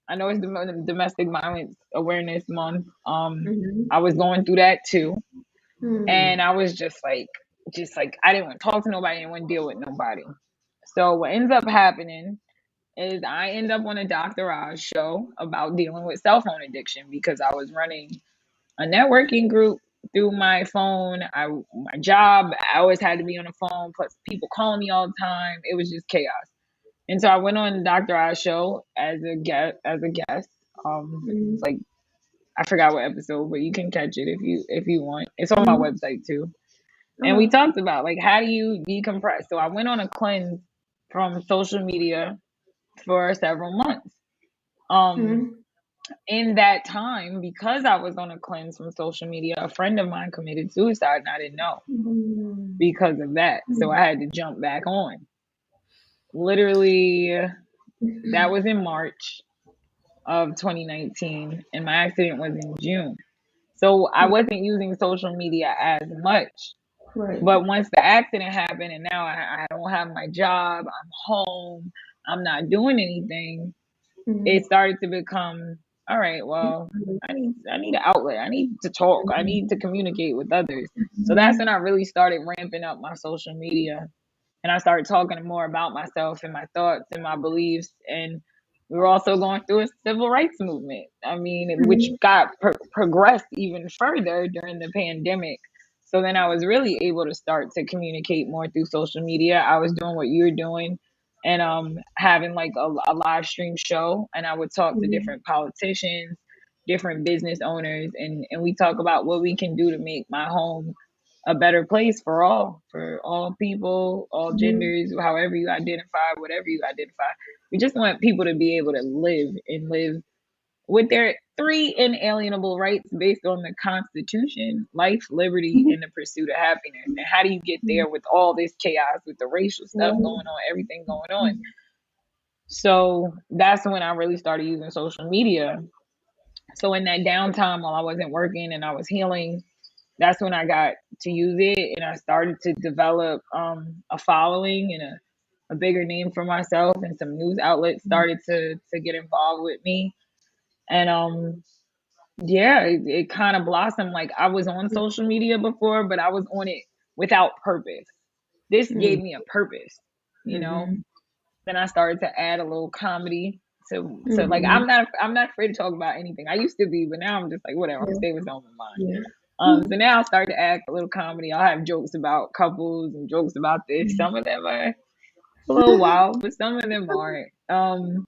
I know it's the domestic violence awareness month. Mm-hmm. I was going through that too. Mm-hmm. And I was just like I didn't want to talk to nobody. I didn't want to deal with nobody. So what ends up happening is I end up on a Dr. Oz show about dealing with cell phone addiction, because I was running a networking group through my phone. My job, I always had to be on the phone, plus people calling me all the time. It was just chaos. And so I went on Dr. Oz show as a guest. It's like, I forgot what episode, but you can catch it if you want. It's on my Mm-hmm. website too. And we Okay. talked about like, how do you decompress? So I went on a cleanse from social media for several months. Um Mm-hmm. in that time, because I was on a cleanse from social media, a friend of mine committed suicide, and I didn't know because of that. So I had to jump back on. Literally, That was in March of 2019, and my accident was in June. So I wasn't using social media as much. Right. But once the accident happened, and now I don't have my job, I'm home, I'm not doing anything, it Mhm. started to become, all right, well, Mhm. I need an outlet. I need to talk. I need to communicate with others. So that's when Mhm. I really started ramping up my social media, and I started talking more about myself and my thoughts and my beliefs. And we were also going through a civil rights movement. I mean, which Mhm. got progressed even further during the pandemic. So then I was really able to start to communicate more through social media. I was doing what you were doing, and having like a live stream show, and I would talk to Mhm. different politicians, different business owners, and we talk about what we can do to make my home a better place for all people, all Mhm. genders, however you identify, whatever you identify. We just want people to be able to live and live with their three inalienable rights based on the Constitution: life, liberty, Mhm. and the pursuit of happiness. And how do you get Mhm. there with all this chaos, with the racial stuff Right. going on, everything going on? Mhm. So that's when I really started using social media. So in that downtime while I wasn't working and I was healing, that's when I got to use it, and I started to develop a following and a bigger name for myself, and some news outlets started to get involved with me. And yeah, it kind of blossomed. Like, I was on social media before, but I was on it without purpose. This gave Mhm. me a purpose, you know. Mhm. Then I started to add a little comedy to like, Mhm. I'm not afraid to talk about anything. I used to be, but now I'm just like, whatever. I'm Yeah. staying with on my mind. Yeah. So now I start to add a little comedy. I'll have jokes about couples and jokes about this. Some of them are a little wild, but some of them aren't. And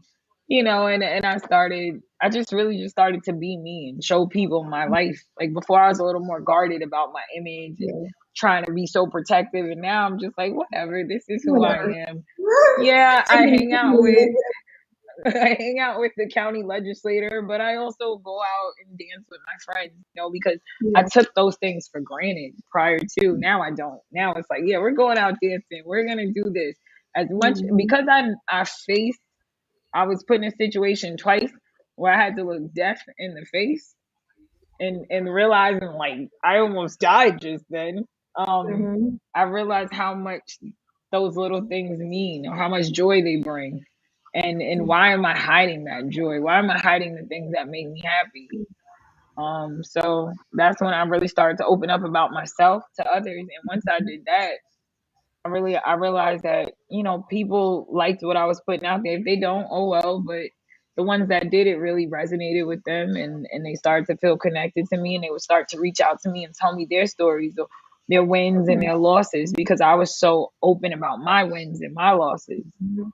I just really just started to be me and show people my life. Like, before, I was a little more guarded about my image and Yeah. trying to be so protective, and now I'm just like, whatever, this is who I Whatever. am. Yeah, I mean, I hang out with the county legislator, but I also go out and dance with my friends, because I yeah. took those things for granted prior to. Now I don't. Now it's like, yeah, we're going out dancing. We're gonna do this as much Mhm. because I was put in a situation twice where I had to look death in the face, and realizing, like, I almost died just then. Um, Mhm. I realized how much those little things mean, or how much joy they bring, and why am I hiding that joy? Why am I hiding the things that make me happy? So that's when I really started to open up about myself to others, and once I did that, I realized that, people liked what I was putting out there. If they don't, oh well. But the ones that did, it really resonated with them, and they started to feel connected to me, and they would start to reach out to me and tell me their stories, or their wins and their losses, because I was so open about my wins and my losses. Mhm.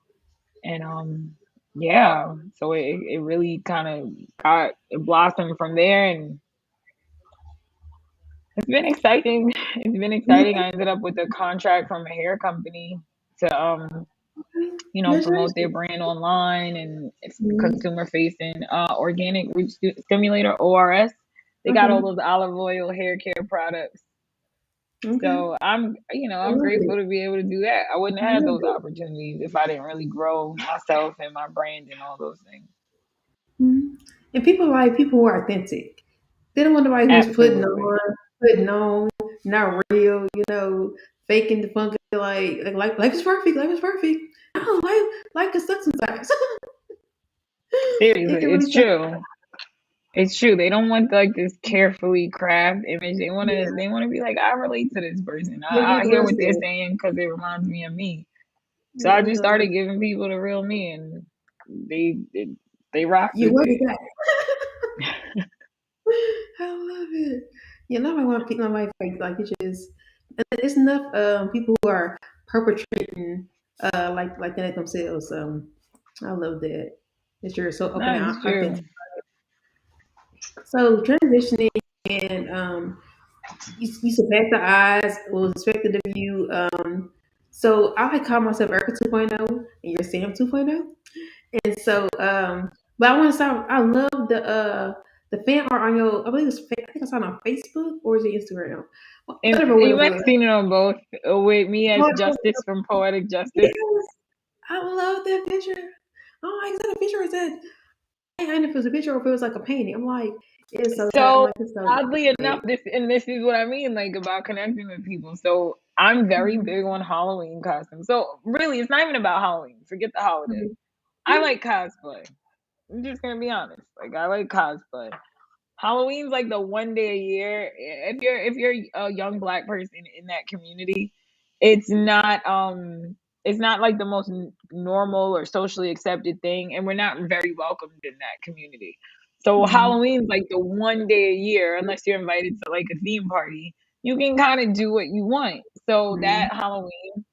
And yeah, so it really kind of got it blossomed from there, and it's been exciting. It's been exciting. Yeah. I ended up with a contract from a hair company to Okay. promote their Congratulations. brand online, and it's Mhm. consumer facing, organic root stimulator, ORS. They got all Okay. those olive oil hair care products. Okay. So I I'm love grateful it. to be able to do that. I wouldn't I have had love those it. opportunities if I didn't really grow myself and my brand and all those things. Mhm. And people like people who are authentic. They don't want nobody who's Absolutely. putting on, not real, faking the funk, like life is perfect, life is perfect. No, life can suck sometimes. It Seriously, can really it's suck. true. It's true. They don't want like this carefully crafted image. Yeah, They want to be like, I relate to this person. they be I hear what they're ghosted. saying because it reminds me of me. So I Yeah, just so started giving people the real me, and they rock you with work with it. that. I love it. Yeah, nobody want to pick nobody fake. Like it's enough people who are perpetrating like that themselves. I love that you're so open No, and it's authentic. true. So transitioning and you surpassed the odds, was expected of you. So I like call myself Erica 2.0 and you're Sam 2.0. And so but I want to start. I love the fan art on your. I believe I think I saw it on Facebook or is it Instagram? And Whatever what you it might have was. seen it on both, with me as What- Justice from Poetic Justice. Yes, I love that picture. Oh, like, is that a picture? Or is that? And if it was a picture or if it was like a painting, I'm like, it's so sad. I'm So like, it's so oddly enough, great. this is what I mean, like about connecting with people. So I'm very Mhm, big on Halloween costumes. So really, it's not even about Halloween. Forget the holiday. mhm, I like cosplay. I'm just gonna be honest. Like I like cosplay. Halloween's like the one day a year. If you're a young black person in that community, it's not like the most normal or socially accepted thing, and we're not very welcomed in that community. So mhm, Halloween's like the one day a year, unless you're invited to like a theme party, you can kind of do what you want. So mhm. that Halloween,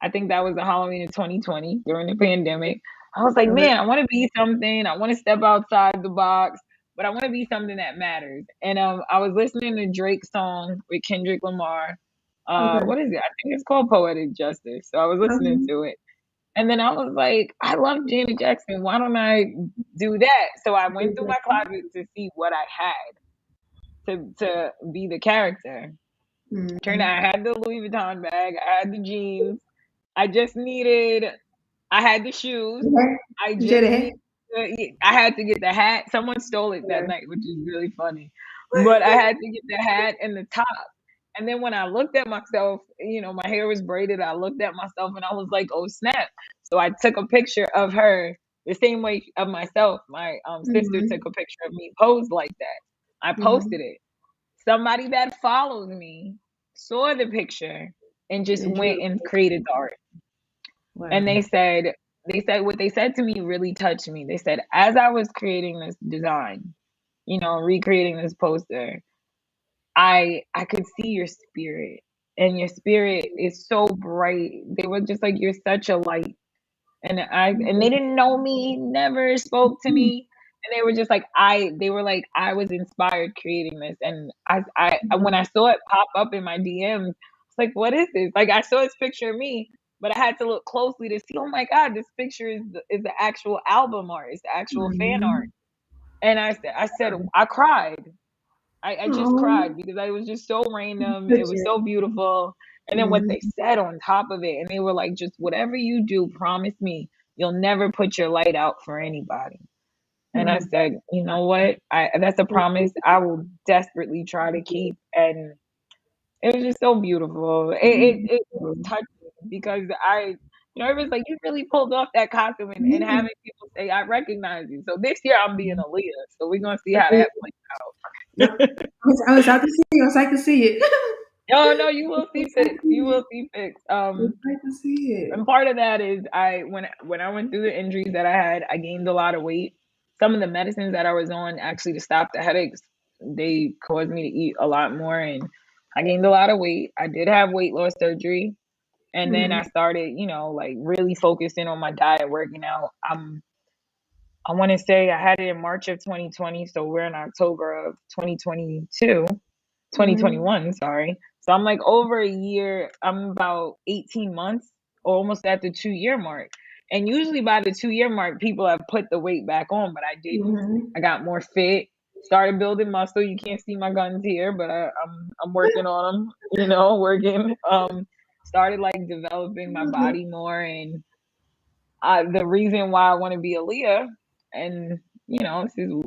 I think that was the Halloween in 2020 during the pandemic. I was like, Okay. man, I want to be something. I want to step outside the box, but I want to be something that matters. And I was listening to Drake's song with Kendrick Lamar. Okay. What is it? I think it's called Poetic Justice. So I was listening Okay. to it. And then I was like, I love Janet Jackson. Why don't I do that? So I went through my closet to see what I had to be the character. Turned Mhm. out I had the Louis Vuitton bag, I had the jeans. I just needed I had the shoes. Okay. I You should just have. need I had to get the hat. Someone stole it that Okay. night, which is really funny. But I had to get the hat and the top. And then when I looked at myself, my hair was braided. I looked at myself and I was like, "Oh snap!" So I took a picture of her the same way of myself. My sister Mhm, took a picture of me posed like that. I mhm. posted it. Somebody that follows me saw the picture and just And went true. and created the art. And Wow. they said what they said to me really touched me. They said, as I was creating this design, recreating this poster, I could see your spirit. And your spirit is so bright. They were just like, you're such a light. And they didn't know me, never spoke to Mhm, me. And they were just like they were like I was inspired creating this. And when mhm, I saw it pop up in my DMs, it's like, what is this? Like I saw this picture of me, but I had to look closely to see, oh my God, this picture is the actual album art, it's the actual fan art. mhm. And I said I cried. I just Oh, cried because I was just so random. It was picture. so beautiful. And then what they Mhm, said on top of it, and they were like, just whatever you do, promise me you'll never put your light out for anybody. And I mhm. said, you know what? That's a promise I will desperately try to keep. And it was just so beautiful. It touched me because everyone's like, you really pulled off that costume, and Yeah. having people say, I recognize you. So this year I'm being Mhm. Aaliyah. So we're gonna see how that No, plays out. I was out to see it. I was like to see it. Oh no, you I will see was like to pics. You see it. will see pics. I was like to see it. And part of that is when I went through the injuries that I had, I gained a lot of weight. Some of the medicines that I was on actually to stop the headaches, they caused me to eat a lot more, and I gained a lot of weight. I did have weight loss surgery, and then I Mhm, started, like really focusing on my diet, working out. I want to say I had it in March of 2020, so we're in October of 2022. mhm, 2021, sorry. So I'm like over a year, I'm about 18 months, almost at the 2 year mark. And usually by the 2 year mark, people have put the weight back on, but I didn't. mhm. I got more fit, started building muscle. You can't see my guns here, but I'm working on them, working. Started like developing my Mhm. body more. And the reason why I want to be Aaliyah, and, this is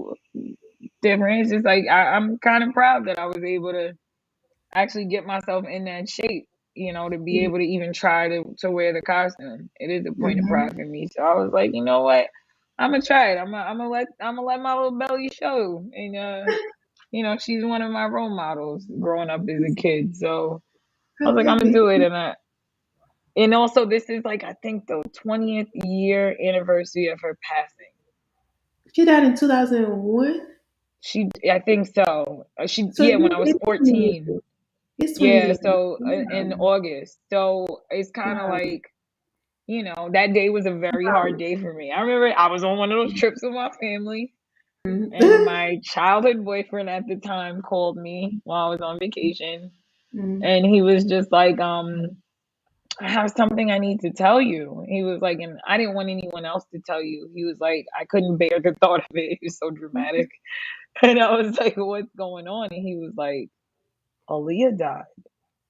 different. It's just like I'm kind of proud that I was able to actually get myself in that shape, to be able to even try to wear the costume. It is a point of Mhm. pride for me. So I was like, you know what? I'm gonna try it. I'm gonna let my little belly show. And she's one of my role models growing up as a kid. So I I was like, I'm love gonna do it. it. And also this is like I think the 20th year anniversary of her passing. She died in 2001. I think so. So Yeah, when I was it's 20 14. years. It's 20 Yeah, years. so in Wow. August. So it's kind of Wow. like, that day was a very hard day for me. I remember I was on one of those trips with my family, Mhm. and my childhood boyfriend at the time called me while I was on vacation, Mhm. and he was just like, I have something I need to tell you. He was like, and I didn't want anyone else to tell you. He was like, I couldn't bear the thought of it. It was so dramatic. And I was like, what's going on? And he was like, Aaliyah died.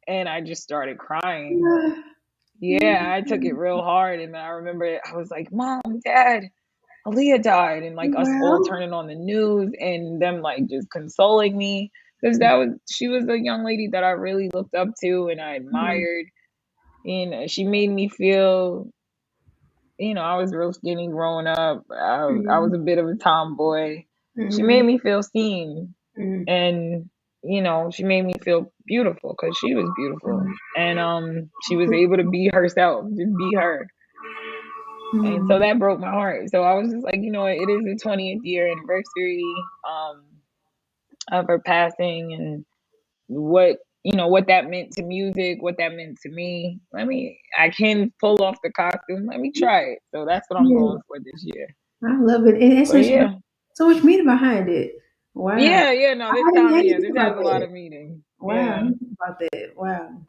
And I just started crying. Yeah. Yeah, I took it real hard, and I remember I was like, "Mom, Dad." Aaliyah died, and like us all Well, turning on the news and them like just consoling me because she was a young lady that I really looked up to and I mm, admired. And she made me feel, I was real skinny growing up. I was mm, a bit of a tomboy. She made mm, me feel seen, mm, and she made me feel beautiful because she was beautiful, mm, and she was able to be herself, just be her. And so mm, that broke my heart. So I was just like, it is the 20th year anniversary of her passing, and what that meant to music, what that meant to me. I can pull off the costume. Let me try it. So that's what I'm yeah, going for this year. I love it. And it's But yeah. so much meaning behind it. Wow. Yeah, no, this I time, didn't yeah, think this about has a lot that. of meaning. Wow. I Yeah. didn't think about that. Wow.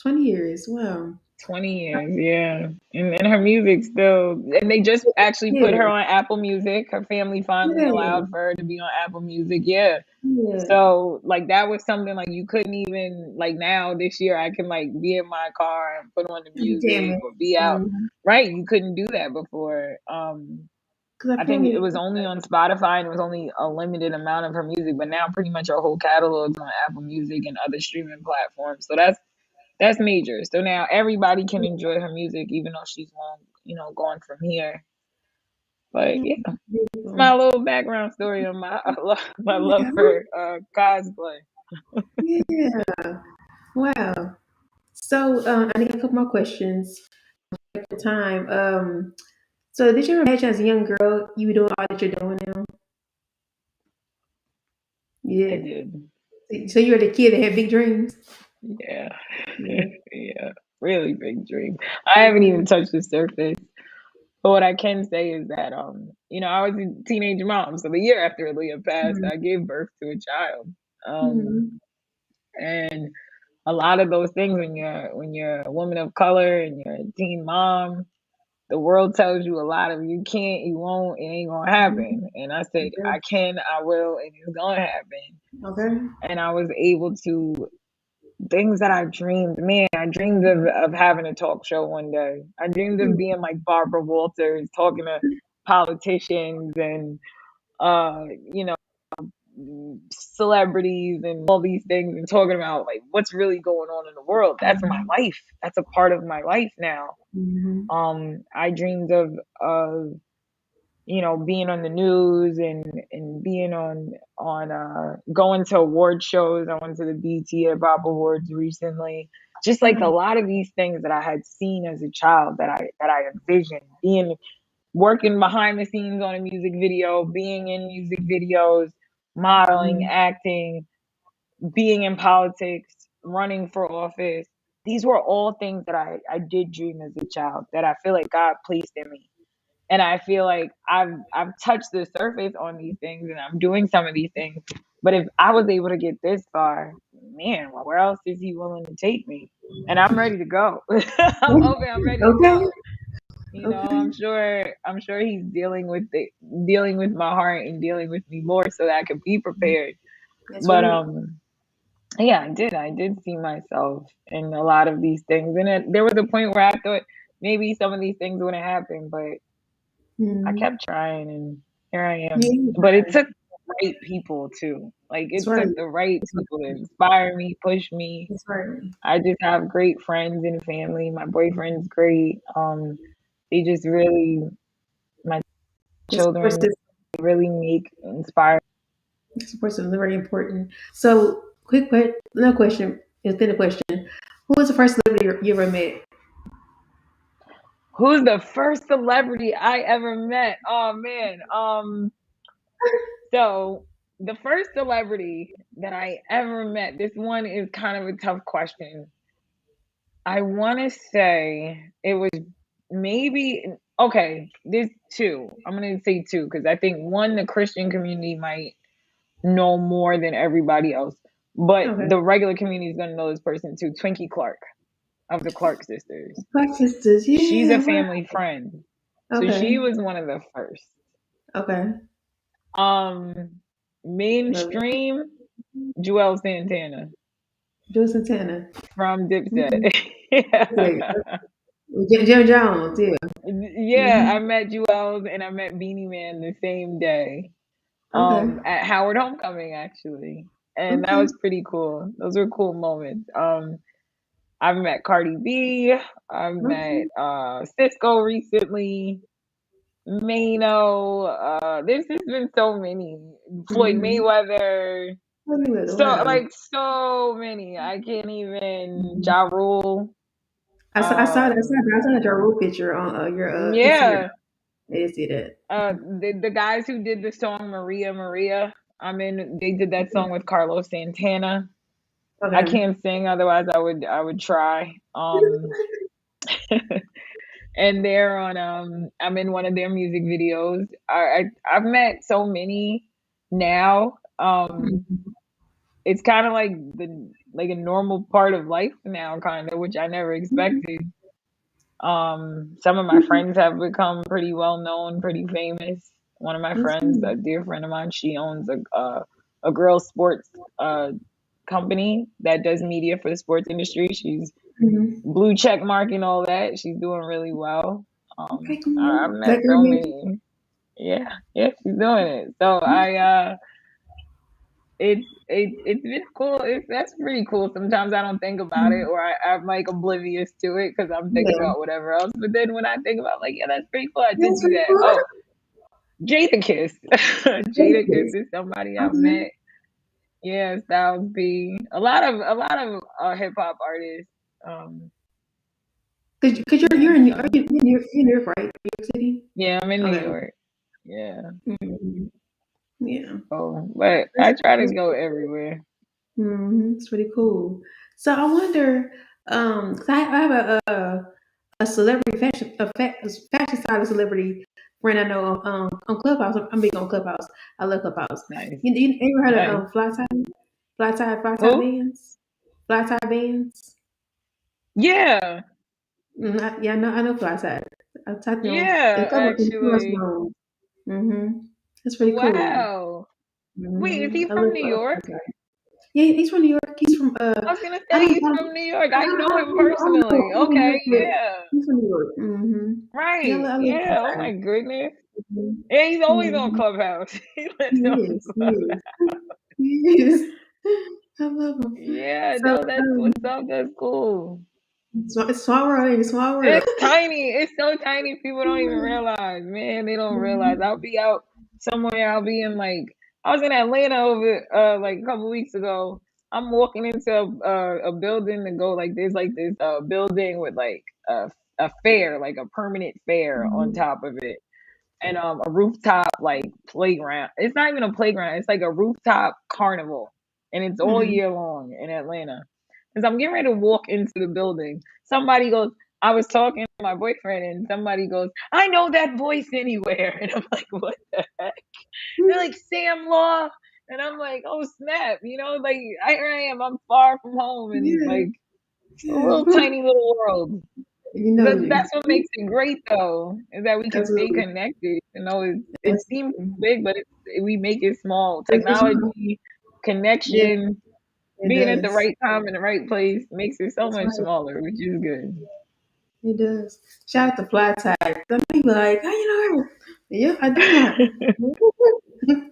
20 years. Wow. 20 years, yeah. And her music still, and they just actually put her Yeah. on Apple Music. Her family finally Yeah. allowed for her to be on Apple Music. Yeah. Yeah. So like that was something like you couldn't even like now this year I can like be in my car and put on the You music jamming. or be out. Right. You couldn't do that before. Because our I think it family, was only on Spotify and it was only a limited amount of her music, but now pretty much her whole catalog's on Apple Music and other streaming platforms. So that's major. So now everybody can enjoy her music even though she's long, gone from here. But yeah, yeah, it's beautiful. my little background story on my love Yeah. for cosplay. Yeah. Wow. So I need a couple more questions at the time. So did you ever imagine as a young girl you were doing all that you're doing now? I Yeah. did. So you were the kid that had big dreams? Yeah. Yeah. Yeah. Really big dream. I haven't even touched the surface. But what I can say is that I was a teenage mom. So the year after Aaliyah passed, Mm, I gave birth to a child. mm, And a lot of those things when you're a woman of color and you're a teen mom, the world tells you a lot of you can't, you won't, it ain't gonna mm. happen. And I said, Okay. I can, I will, and it's gonna happen. Okay. And I was able to things that I dreamed. Man, I dreamed of having a talk show one day. I dreamed of being like Barbara Walters, talking to politicians and uh, you know, celebrities and all these things and talking about like what's really going on in the world. That's my life. That's a part of my life now. Mm-hmm. I dreamed of being on the news and being on going to award shows. I went to the BT Hip Hop Awards recently. Just like a Wow. lot of these things that I had seen as a child that I envisioned being working behind the scenes on a music video, being in music videos, modeling, Mm-hmm. acting, being in politics, running for office. These were all things that I did dream as a child that I feel like God placed in me. And I feel like I've touched the surface on these things and I'm doing some of these things. But if I was able to get this far, man, well, where else is he willing to take me? And I'm ready to go. I'm open, I'm ready to Okay. go. Okay. I'm sure he's dealing with my heart and dealing with me more so that I can be prepared. That's But right. yeah, I did see myself in a lot of these things. And there was a point where I thought maybe some of these things wouldn't happen, but I Mm-hmm. kept trying and here I Yeah, am. But it took the right people too. Like that's it right. took the right That's people to right. inspire me, push me. That's right. I just have great friends and family. My boyfriend's great. They just really my The support children system, really make inspire. the support system is very important. So, another question. It's been a question. Who was the first celebrity you ever met? Who's the first celebrity I ever met? Oh man. So the first celebrity that I ever met, this one is kind of a tough question. I want to say it was maybe okay. There's two. I'm gonna say two because I think one the Christian community might know more than everybody else, but Okay. the regular community is gonna know this person too. Twinkie Clark of the Clark sisters. Black sisters. She's a Yeah. Wow. family friend, so she Okay. was one of the first. Okay. Um, Love it. mainstream Joel Santana Joe Santana. from Dipset. Mm. Yeah. Jim Jones, yeah. Yeah, I Hmm. met Jewels and I met Beanie Man the same day. Okay. At Howard Homecoming actually. And that Okay. was pretty cool. Those were cool moments. I've met Cardi B, I've met Okay. Cisco recently, Mano, there's just been so many. Floyd Mm-hmm. Mayweather, Wow. so many. I can't even Mhm. Ja Rule. I saw that your role picture on your Instagram. Yeah. I did see that. The guys who did the song Maria Maria, they did that song with Carlos Santana. I Okay. can't sing, otherwise I would try. And they're on I'm in one of their music videos. I've met so many now. Mhm. It's kind of like a normal part of life now, kind of, which I never expected. Some of my friends have become pretty well known, pretty famous. One of my That's friends, cool. a dear friend of mine, she owns a girls sports uh company that does media for the sports industry. She's Mhm. blue check mark and all that. She's doing really well. Okay, I've cool. met That so girl named many. Yeah, yeah, she's doing it. So it's been cool. That's pretty cool. Sometimes I don't think about it, Mhm. or I'm like oblivious to it because I'm thinking Yeah. about whatever else. But then when I think about, like, yeah, that's pretty cool. I did That's do pretty that. cool. Oh, Jada Kiss. Jada Kiss Yes. is somebody I've Okay. met. Yeah, Styles P. A lot of hip hop artists. Um, Cause yeah. you're in are So you in New York, New York, right? New York City. yeah, I'm in New Okay. York. Yeah. Mhm. Yeah. Oh, but I That's, try to that's go everywhere. It's pretty cool. So I wonder, 'cause I have a celebrity fashion style celebrity friend I know on Clubhouse. I'm big on Clubhouse. I love Clubhouse. Nice, You ever heard of nice. fly tie Who? bands? Fly tie bands? Yeah, Yeah, I know fly tie. I've talked to them a yeah. couple of us Actually, know. Mm-hmm. That's pretty cool. wow. Wait, is Mm-hmm. he I from love New York? fly tie. Yeah, he's from New York. He's from I was gonna I say don't he's from New York. I know him know. personally. I don't know, Okay, but yeah, he's from New York. Mm-hmm. Yeah, right. I love Yeah. Oh fly my goodness. tie. Yeah, he's always on Mm-hmm. Clubhouse. He lives He on is. He Clubhouse. is. He is. I love him. Yeah, So no, that's what's up. That's cool. it's small world, ain't it? Small world. It's tiny. It's so tiny. People don't even realize. Man, they don't realize. Mhm. I'll be out somewhere. I'll be in like I was in Atlanta over like a couple weeks ago. I'm walking into a building to go like there's like this building with like a fair, like a permanent fair on Mhm. top of it, and a rooftop like playground. It's not even a playground. It's like a rooftop carnival, and it's all Mhm. year long in Atlanta. As I'm getting ready to walk into the building, somebody goes. I was talking to my boyfriend, and somebody goes, "I know that voice anywhere," and I'm like, "What the heck?" They're like Sam Law, and I'm like, "Oh snap!" Like here I am. I'm far from home, and Yeah. like a Yeah. little tiny little world. You know That's you. what makes it great, though, is that we can stay Absolutely. connected. It seems Absolutely. big, but we make it small. It's small. Technology, Yeah, connection, it being at the does. right time in the right place makes it so That's much right. smaller, which is good. It does. Shout out to Fly Tide. Some people like, how you know her? Yeah, I do know her.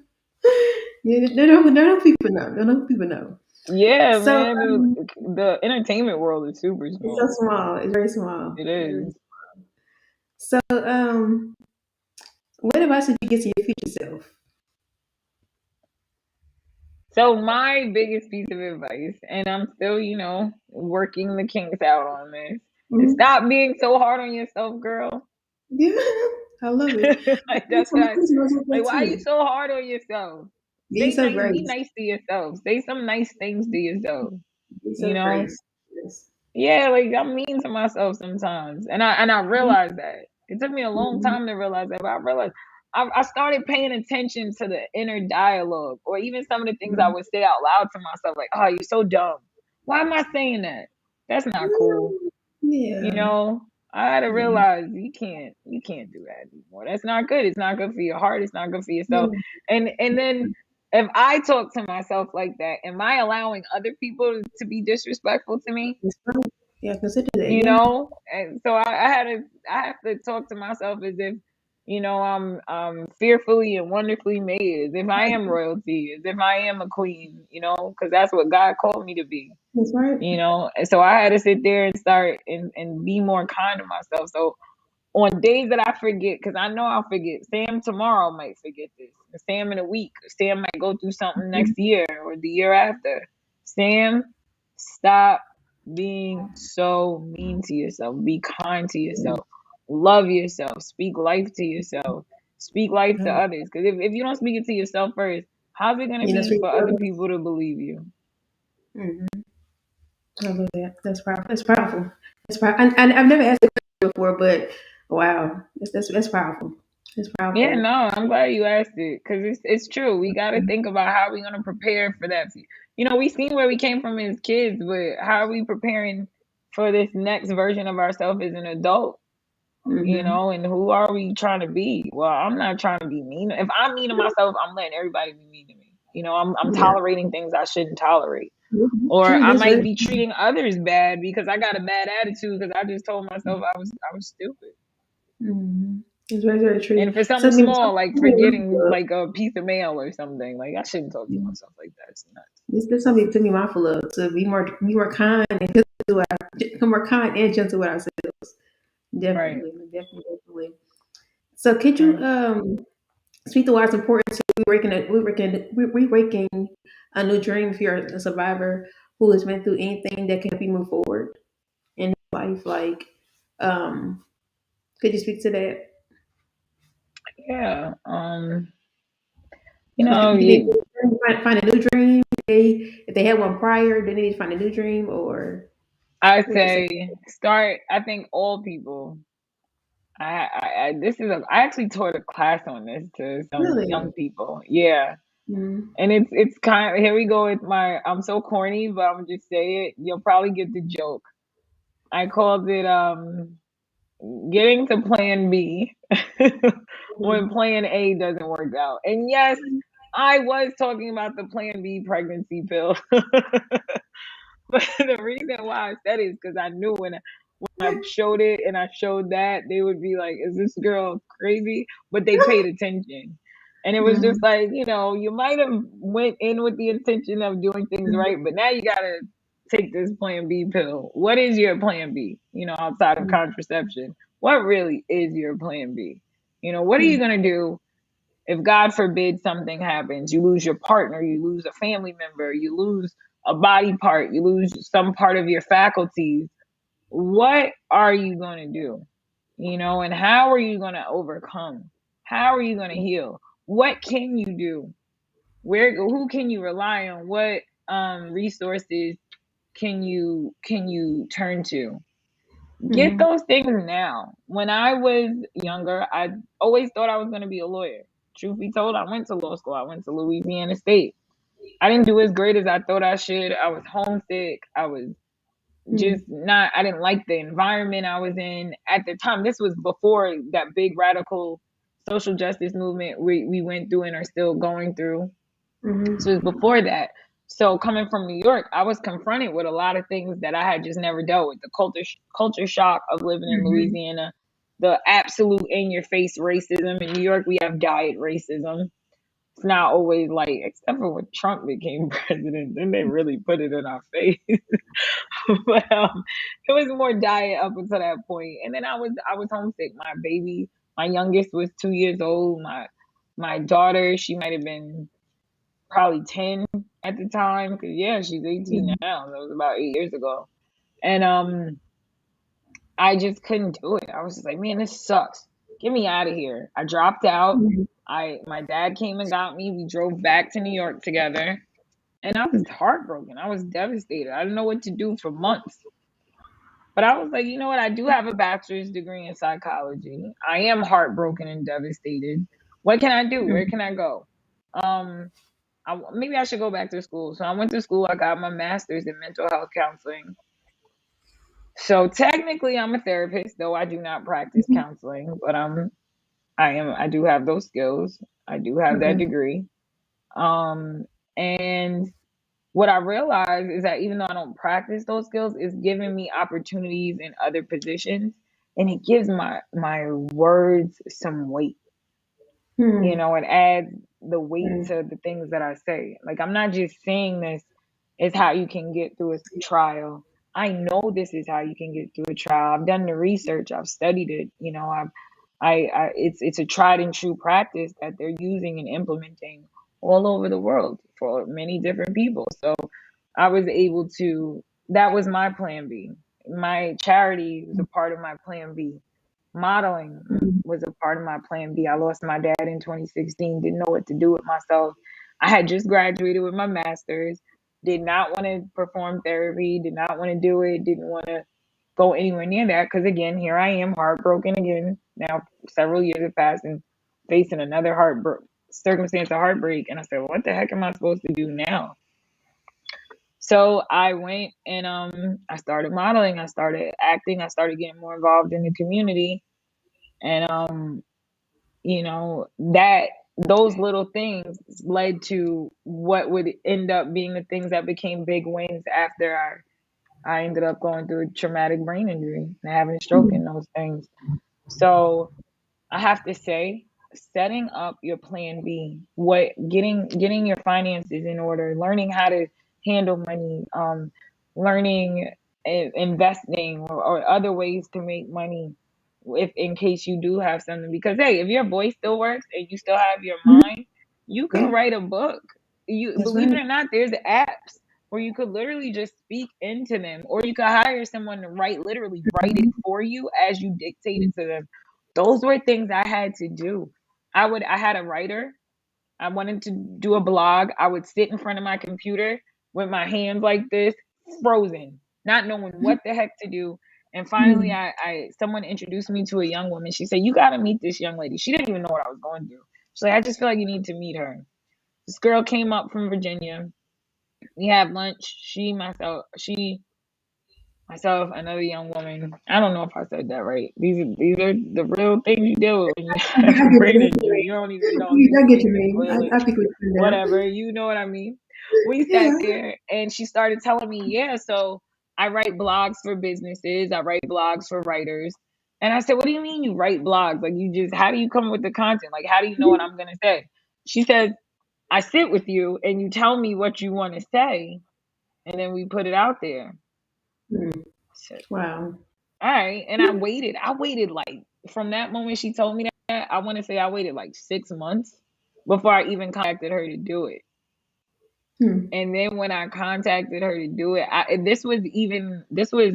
Yeah, they don't people know. They don't people know. Yeah, So man, the entertainment world is super it's so small. small. It's very small. It Very is. so what advice did you get to your future self? So my biggest piece of advice, and I'm still, working the kinks out on this, is Mhm. stop being so hard on yourself, girl. Yeah, I love it. Like that's what I Please myself like. that Why are you too. so hard on yourself? Be Say so nice, be grace. nice to yourself. Say some nice things to yourself. Be You so know? grace. Yes. Yeah, like I'm mean to myself sometimes, and I realized that. It took me a long Mhm. time to realize that, but I realized I started paying attention to the inner dialogue, or even some of the things I Mhm. would say out loud to myself, like, "Oh, you're so dumb. Why am I saying that? That's not cool." You Yeah. know, I had to Yeah. realize you can't do that anymore. That's not good. It's not good for your heart. It's not good for yourself. Yeah. And then if I talk to myself like that, am I allowing other people to be disrespectful to me? That's right. Yeah, consider that. you Yeah, know. And so I have to talk to myself as if, I'm fearfully and wonderfully made, as if I am royalty, as if I am a queen, because that's what God called me to be. that's right. And so I had to sit there and start and be more kind to myself. So on days that I forget, because I know I'll forget. Sam tomorrow might forget this. Sam in a week. Sam might go through something next year or the year after. Sam, stop being so mean to yourself. Be kind to yourself. Love yourself. Speak life to yourself. Speak life to others. Because if you don't speak it to yourself first, how's it going to You know, be sweet for other girl. people to believe you? Mm-hmm. I love that. That's powerful. That's powerful. That's powerful. And I've never asked a question before, but wow, that's powerful. It's Yeah, powerful. no, I'm glad you asked it because it's true. We got to think about how we're gonna prepare for that. We seen where we came from as kids, but how are we preparing for this next version of ourselves as an adult? Mm-hmm. And who are we trying to be? Well, I'm not trying to be mean. If I'm mean to myself, I'm letting everybody be mean to me. I'm Yeah. tolerating things I shouldn't tolerate. Mhm. Or True. I That's might very be treating others bad because I got a bad attitude because I just told myself I was stupid. mm-hmm. It's very, very true. And for something small, like forgetting like a piece of mail or something, like I shouldn't talk to myself like that. It's nuts. This something to be mindful of, to be more kind and gentle to become more kind and gentle with ourselves. Right. Definitely, definitely, definitely. So, could you Right. speak to why it's important to re-waking a new dream if you're a survivor who has been through anything that can help you move forward in life? Like, um, could you speak to that? Yeah. Like, do they You, find a new dream? If they had one prior, do they need to find a new dream, or I what would you say? say start. I think all people. This is I actually taught a class on this to some Really? young people. Yeah. Mm-hmm. And it's kind of, here we go with my, I'm so corny, but I'm just say it. You'll probably get the joke. I called it getting to plan B when plan A doesn't work out. And yes, I was talking about the plan B pregnancy pill. But the reason why I said it is because I knew when I showed it and I showed that, they would be like, is this girl crazy? But they paid attention. And it was just Mm-hmm. like, you might have went in with the intention of doing things right, but now you gotta take this plan B pill. What is your plan B? Outside of contraception, what really is your plan B? What are you gonna do if God forbid something happens? You lose your partner, you lose a family member, you lose a body part, you lose some part of your faculties. What are you going to do? And how are you going to overcome? How are you going to heal? What can you do? Who can you rely on? What resources can you turn to? Get Mm-hmm. those things now. When I was younger, I always thought I was going to be a lawyer. Truth be told, I went to law school. I went to Louisiana State. I didn't do as great as I thought I should. I was homesick. I was just not, I didn't like the environment I was in at the time. This was before that big radical social justice movement we went through and are still going through. So it Mm-hmm. was before that. So coming from New York, I was confronted with a lot of things that I had just never dealt with. The culture shock of living in Mm-hmm. Louisiana, the absolute in your face racism. In New York, we have diet racism. It's not always like, except for when Trump became president, then they really put it in our face. But it was more diet up until that point. And then I was homesick. My youngest was 2 years old. My daughter, she might have been probably 10 at the time. Cause yeah, she's 18 now. That was about 8 years ago. And I just couldn't do it. I was just like, man, this sucks. Get me out of here. I dropped out. My dad came and got me. We drove back to New York together. And I was heartbroken. I was devastated. I didn't know what to do for months. But I was like, you know what? I do have a bachelor's degree in psychology. I am heartbroken and devastated. What can I do? Where can I go? Um, maybe I should go back to school. So I went to school. I got my master's in mental health counseling. So technically, I'm a therapist, though I do not practice counseling. But I do have those skills. I do have that Okay. degree. And what I realized is that even though I don't practice those skills, it's giving me opportunities in other positions, and it gives my words some weight. Hmm. It adds the weight Hmm. to the things that I say. Like, I'm not just saying this is how you can get through a trial. I know this is how you can get through a trial. I've done the research. I've studied it. It's a tried and true practice that they're using and implementing all over the world for many different people. So I was able to. That was my plan B. My charity was a part of my plan B. Modeling Hmm. was a part of my plan B. I lost my dad in 2016, didn't know what to do with myself. I had just graduated with my master's, did not want to perform therapy, did not want to do it, didn't want to go anywhere near that because, again, here I am heartbroken again. Now, several years have passed and facing another circumstance of heartbreak. And I said, well, what the heck am I supposed to do now? So I went and I started modeling, I started acting, I started getting more involved in the community. And that those little things led to what would end up being the things that became big wins after I ended up going through a traumatic brain injury and having a stroke Hmm. and those things. So I have to say, setting up your plan B, getting your finances in order, learning how to handle money, learning investing or other ways to make money, if in case you do have something. Because hey, if your voice still works and you still have your Hmm. mind, you could Yeah, write a book. You that's believe it right. or not, there's apps where you could literally just speak into them, or you could hire someone to literally write it Mhm. for you as you dictate it to them. Those were things I had to do. I had a writer. I wanted to do a blog. I would sit in front of my computer with my hands like this, frozen, not knowing what the heck to do. And finally, Hmm. I someone introduced me to a young woman. She said, "You got to meet this young lady." She didn't even know what I was going through. She's like, "I just feel like you need to meet her." This girl came up from Virginia. We had lunch. Myself, another young woman. I don't know if I said that right. These are the real things you deal with when you I have a get brain it. injury. You don't even know if you I can get use your the name. toilet, I think we can now. whatever. You know what I mean? We Yeah. sat there and she started telling me, yeah, so I write blogs for businesses. I write blogs for writers. And I said, what do you mean you write blogs? Like, how do you come up with the content? Like, how do you know what I'm gonna say? She says, I sit with you and you tell me what you want to say, and then we put it out there. Hmm. So, Wow. all right. And I waited. I waited like from that moment she told me that, I want to say I waited like 6 months before I even contacted her to do it. Hmm. And then when I contacted her to do it, this was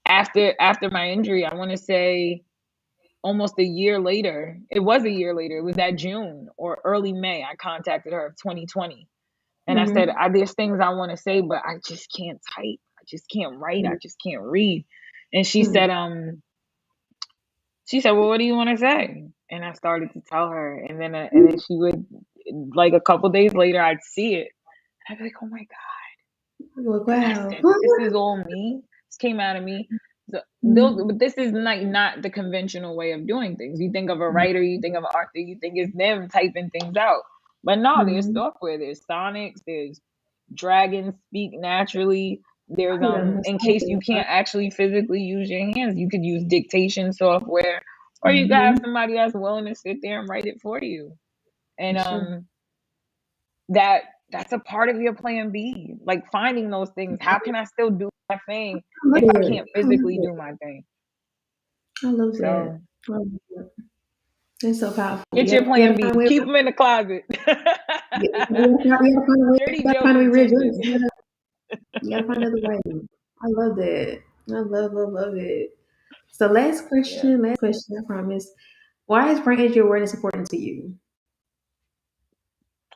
after my injury. I want to say almost a year later. It was a year later. It was that June or early May. I contacted her of 2020. And I said, Hmm. there's things I want to say, but I just can't type. I just can't write. I just can't read. And Hmm. she said, well, what do you want to say? And I started to tell her. And then she would, like, a couple days later, I'd see it. I'd be like, oh my God. Oh, And I wow. said, this is all me. This came out of me. So Hmm. but this is not the conventional way of doing things. You think of a writer, you think of an author, you think it's them typing things out. But no, there's Hmm. software, there's sonics, there's dragons speak naturally. There's Oh, yeah, that's in case you something. can't actually physically use your hands, you could use dictation software, or you could have Hmm. somebody that's willing to sit there and write it for you. And For sure. that that's a part of your plan B. Like, finding those things. How can I still do my thing I love if I it. can't I love physically it. do my thing? I love that. So I love that. It's so powerful. get You your gotta, you plan gotta B. find a way. Keep them in the closet. You gotta find a way. You Dirty gotta find a way Joker to twisted. readjust. You gotta find another way. I love that. I love it. So last Yeah. question. Last question. I promise. Why is brain injury awareness important to you?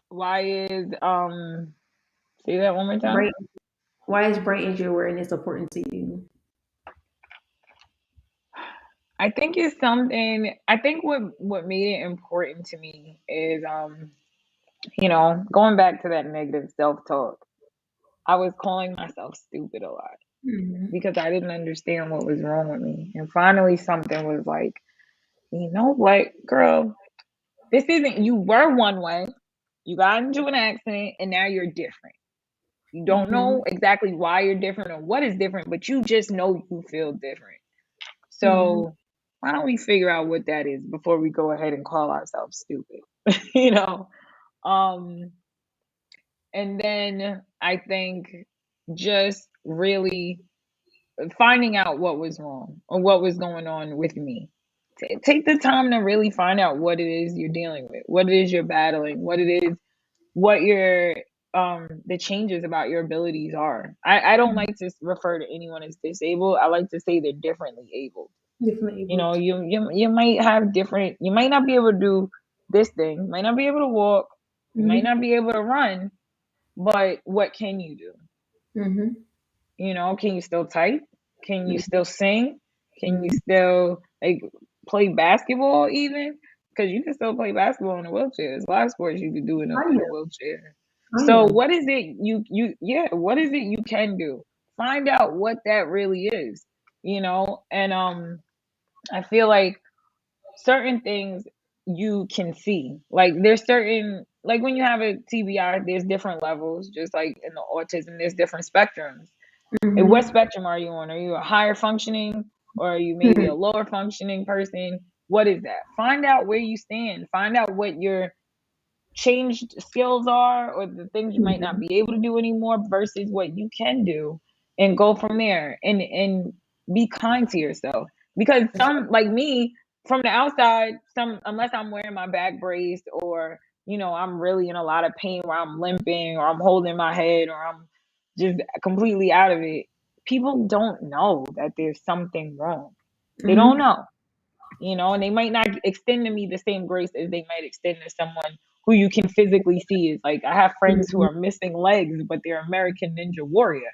Why is say that one more Brain. time? Why is brain injury awareness important to you? I think what made it important to me is going back to that negative self-talk. I was calling myself stupid a lot Hmm. because I didn't understand what was wrong with me. And finally something was like, you know what, girl, this isn't, you were one way, you got into an accident, and now you're different. You don't Mhm. know exactly why you're different or what is different, but you just know you feel different. Mhm. So why don't we figure out what that is before we go ahead and call ourselves stupid? you know? Um, and then I think just really finding out what was wrong or what was going on with me. Take the time to really find out what it is you're dealing with, what it is you're battling, what your the changes about your abilities are. I don't like to refer to anyone as disabled. I like to say they're differently able. Differently You know, abled. you might have different. You might not be able to do this thing. You might not be able to walk. You might Mhm. not be able to run. But what can you do? Mhm. You know, can you still type? Can you Mhm. still sing? Can you Mhm. still like play basketball even? Because you can still play basketball in a wheelchair. There's a lot of sports you can do Oh in a yeah. wheelchair. Oh So yeah. what is it what is it you can do? Find out what that really is, and I feel like certain things you can see. Like there's certain like when you have a TBI, there's different levels, just like in the autism, there's different spectrums. And what Mhm. spectrum are you on? Are you a higher functioning or are you maybe Mhm. a lower functioning person? What is that? Find out where you stand. Find out what your changed skills are or the things you might not Mhm. be able to do anymore versus what you can do and go from there and be kind to yourself because That's some like me from the outside some unless I'm wearing my back brace or I'm really in a lot of pain where I'm limping or I'm holding my head or I'm just completely out of it, people don't know that there's something wrong. right. They don't Mhm. know, and they might not extend to me the same grace as they might extend to someone who you can physically see. Is like I have friends who Mhm. are missing legs, but they're American Ninja Warrior.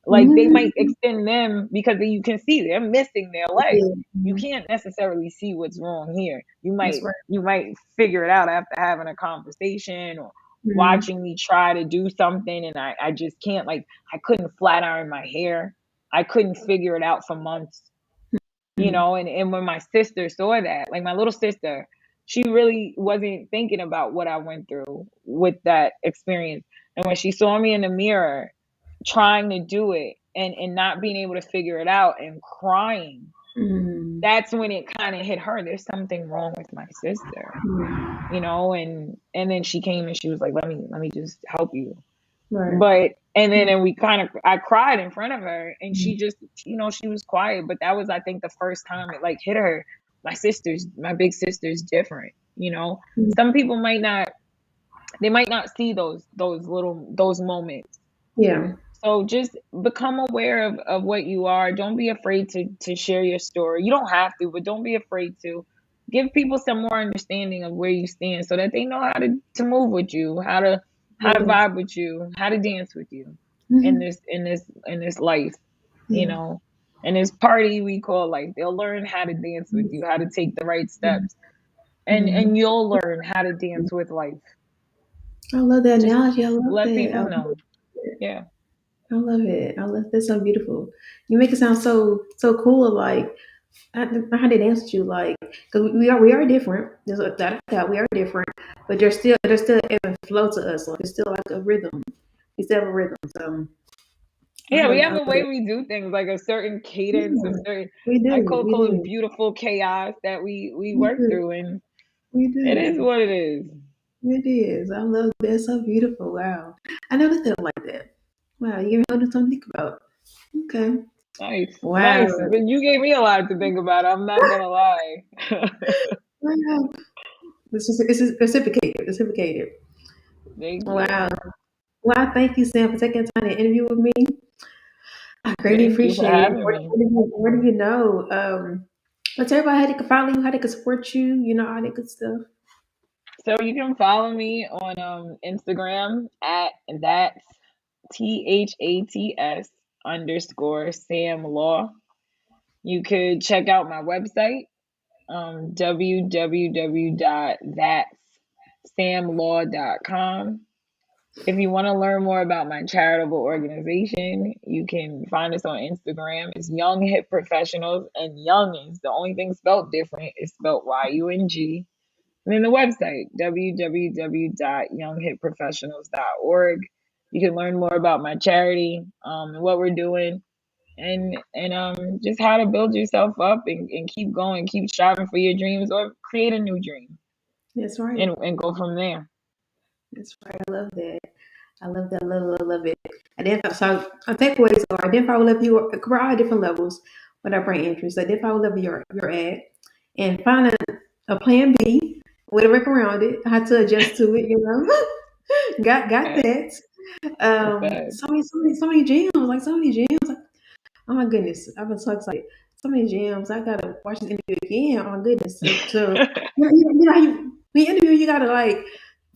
Like they might Mhm. extend them because you can see they're missing their legs. Yeah. You Mhm. can't necessarily see what's wrong here. You That's might right. you might figure it out after having a conversation or Mhm. watching me try to do something and I just can't like I couldn't flat iron my hair. I couldn't figure it out for months, Mhm. and when my sister saw that, like my little sister, she really wasn't thinking about what I went through with that experience. And when she saw me in the mirror trying to do it and not being able to figure it out and crying, Mhm. that's when it kind of hit her. There's something wrong with my sister, Mhm. and then she came and she was like, let me just help you. Right. But and then and we kind of I cried in front of her and Mhm. she just she was quiet, but that was I think the first time it like hit her. My big sister's different. Mhm. Some people might not see those moments. Yeah. So just become aware of what you are. Don't be afraid to share your story. You don't have to, but don't be afraid to give people some more understanding of where you stand so that they know how to move with you, how to Yeah. vibe with you, how to dance with you in Mhm. this life, you Yeah. know. And this party we call life. They'll learn how to dance with you, how to take the right Mhm. steps. And Mhm. and you'll learn how to dance with life. I love that Just analogy. I love let that. I people love know. it. Yeah. I love it. I love that's so beautiful. You make it sound so cool. Like I had to answer you like because we are different. There's a that we are different, but there's still ebb and flow to us. Like it's still like a rhythm. We still have a rhythm. So Yeah, we I have love a way it. we do things, like a certain cadence, a Yeah, certain we I do. could We call it do. beautiful chaos that we We work do. through, and We it is do. what it is. It is. I love that. It's so beautiful. Wow. I never thought like that. Wow. You gave me something to think about. Okay. Nice, Wow. nice. But you gave me a lot to think about. I'm not gonna lie. Wow. This is reciprocated. Reciprocated. Thank Wow. you, Well, thank you, Sam, for taking time to interview with me. I greatly thank you for appreciate it. having me. Where do you know? Let's everybody how they can follow you, how they can support you, all that good stuff. So you can follow me on Instagram at that's THATS _Sam Law. You could check out my website www.thatsamlaw.com. If you want to learn more about my charitable organization, you can find us on Instagram. It's Young Hip Professionals, and Young is the only thing spelled different. It's spelled YUNG. And then the website, www.younghipprofessionals.org. You can learn more about my charity, and what we're doing, and just how to build yourself up and keep going, keep striving for your dreams, or create a new dream That's right. and go from there. That's right. I love that. I love that. Love it. Identify. So our takeaways are identify what level you are. We're all at different levels with our brain injuries. So identify what level you're at, and find a plan B with a work around it. How to adjust to it. You know, got Right. that. That's that. So many gyms. Like so many gyms. Oh my goodness, I've been so excited. So many gems. I gotta watch this interview again. Oh my goodness. So you know how when you interview, you gotta like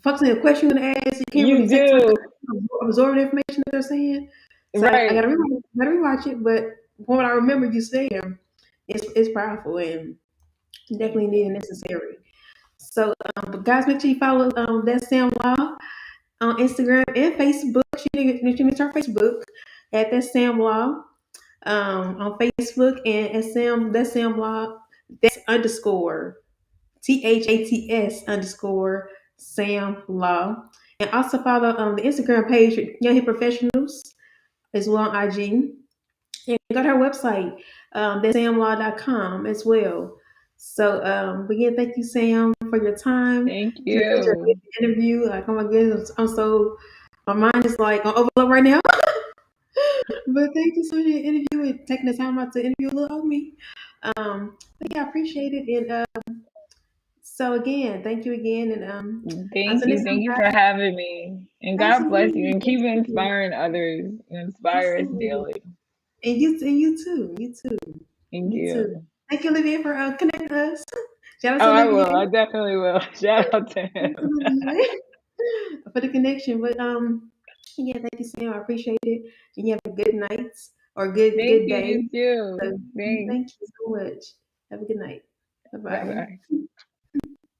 focus on the question you're gonna ask. You can't You really take time do. to absorb the information that they're saying. So I Right. gotta rewatch it. But from what I remember you saying, it's powerful and definitely needed and necessary. So, but guys, make sure you follow that Sam Law on Instagram and Facebook. She didn't miss her Facebook at that Sam Law on Facebook and SM that's Sam Blog. That's underscore THATS _ Sam Law. And also follow the Instagram page Young Hip Professionals as well on IG. And go to her website, that's samlaw.com as well. So again, thank you, Sam, for your time. Thank It was such a you. good interview. Like, oh my goodness, I'm so my mind is like on overload right now. But thank you so much for your interview and taking the time out to interview little homie. But yeah, I appreciate it. And so again, thank you again. And Thank until you. next time, Thank you for guys. having me. And God bless you. Absolutely, And keep absolutely, inspiring others. Inspire us absolutely. daily. And you too, you too, Thank you too. you. Thank you, Olivia, for connecting us. Shout out Oh, to I Olivia. will. I definitely will. Shout out to Shout out to him. Olivia for the connection. But yeah, thank you, Sam. I appreciate it. And you have a good night or Thank good you. day. You too. So Thanks. thank you so much. Have a good night. Bye Bye bye. bye.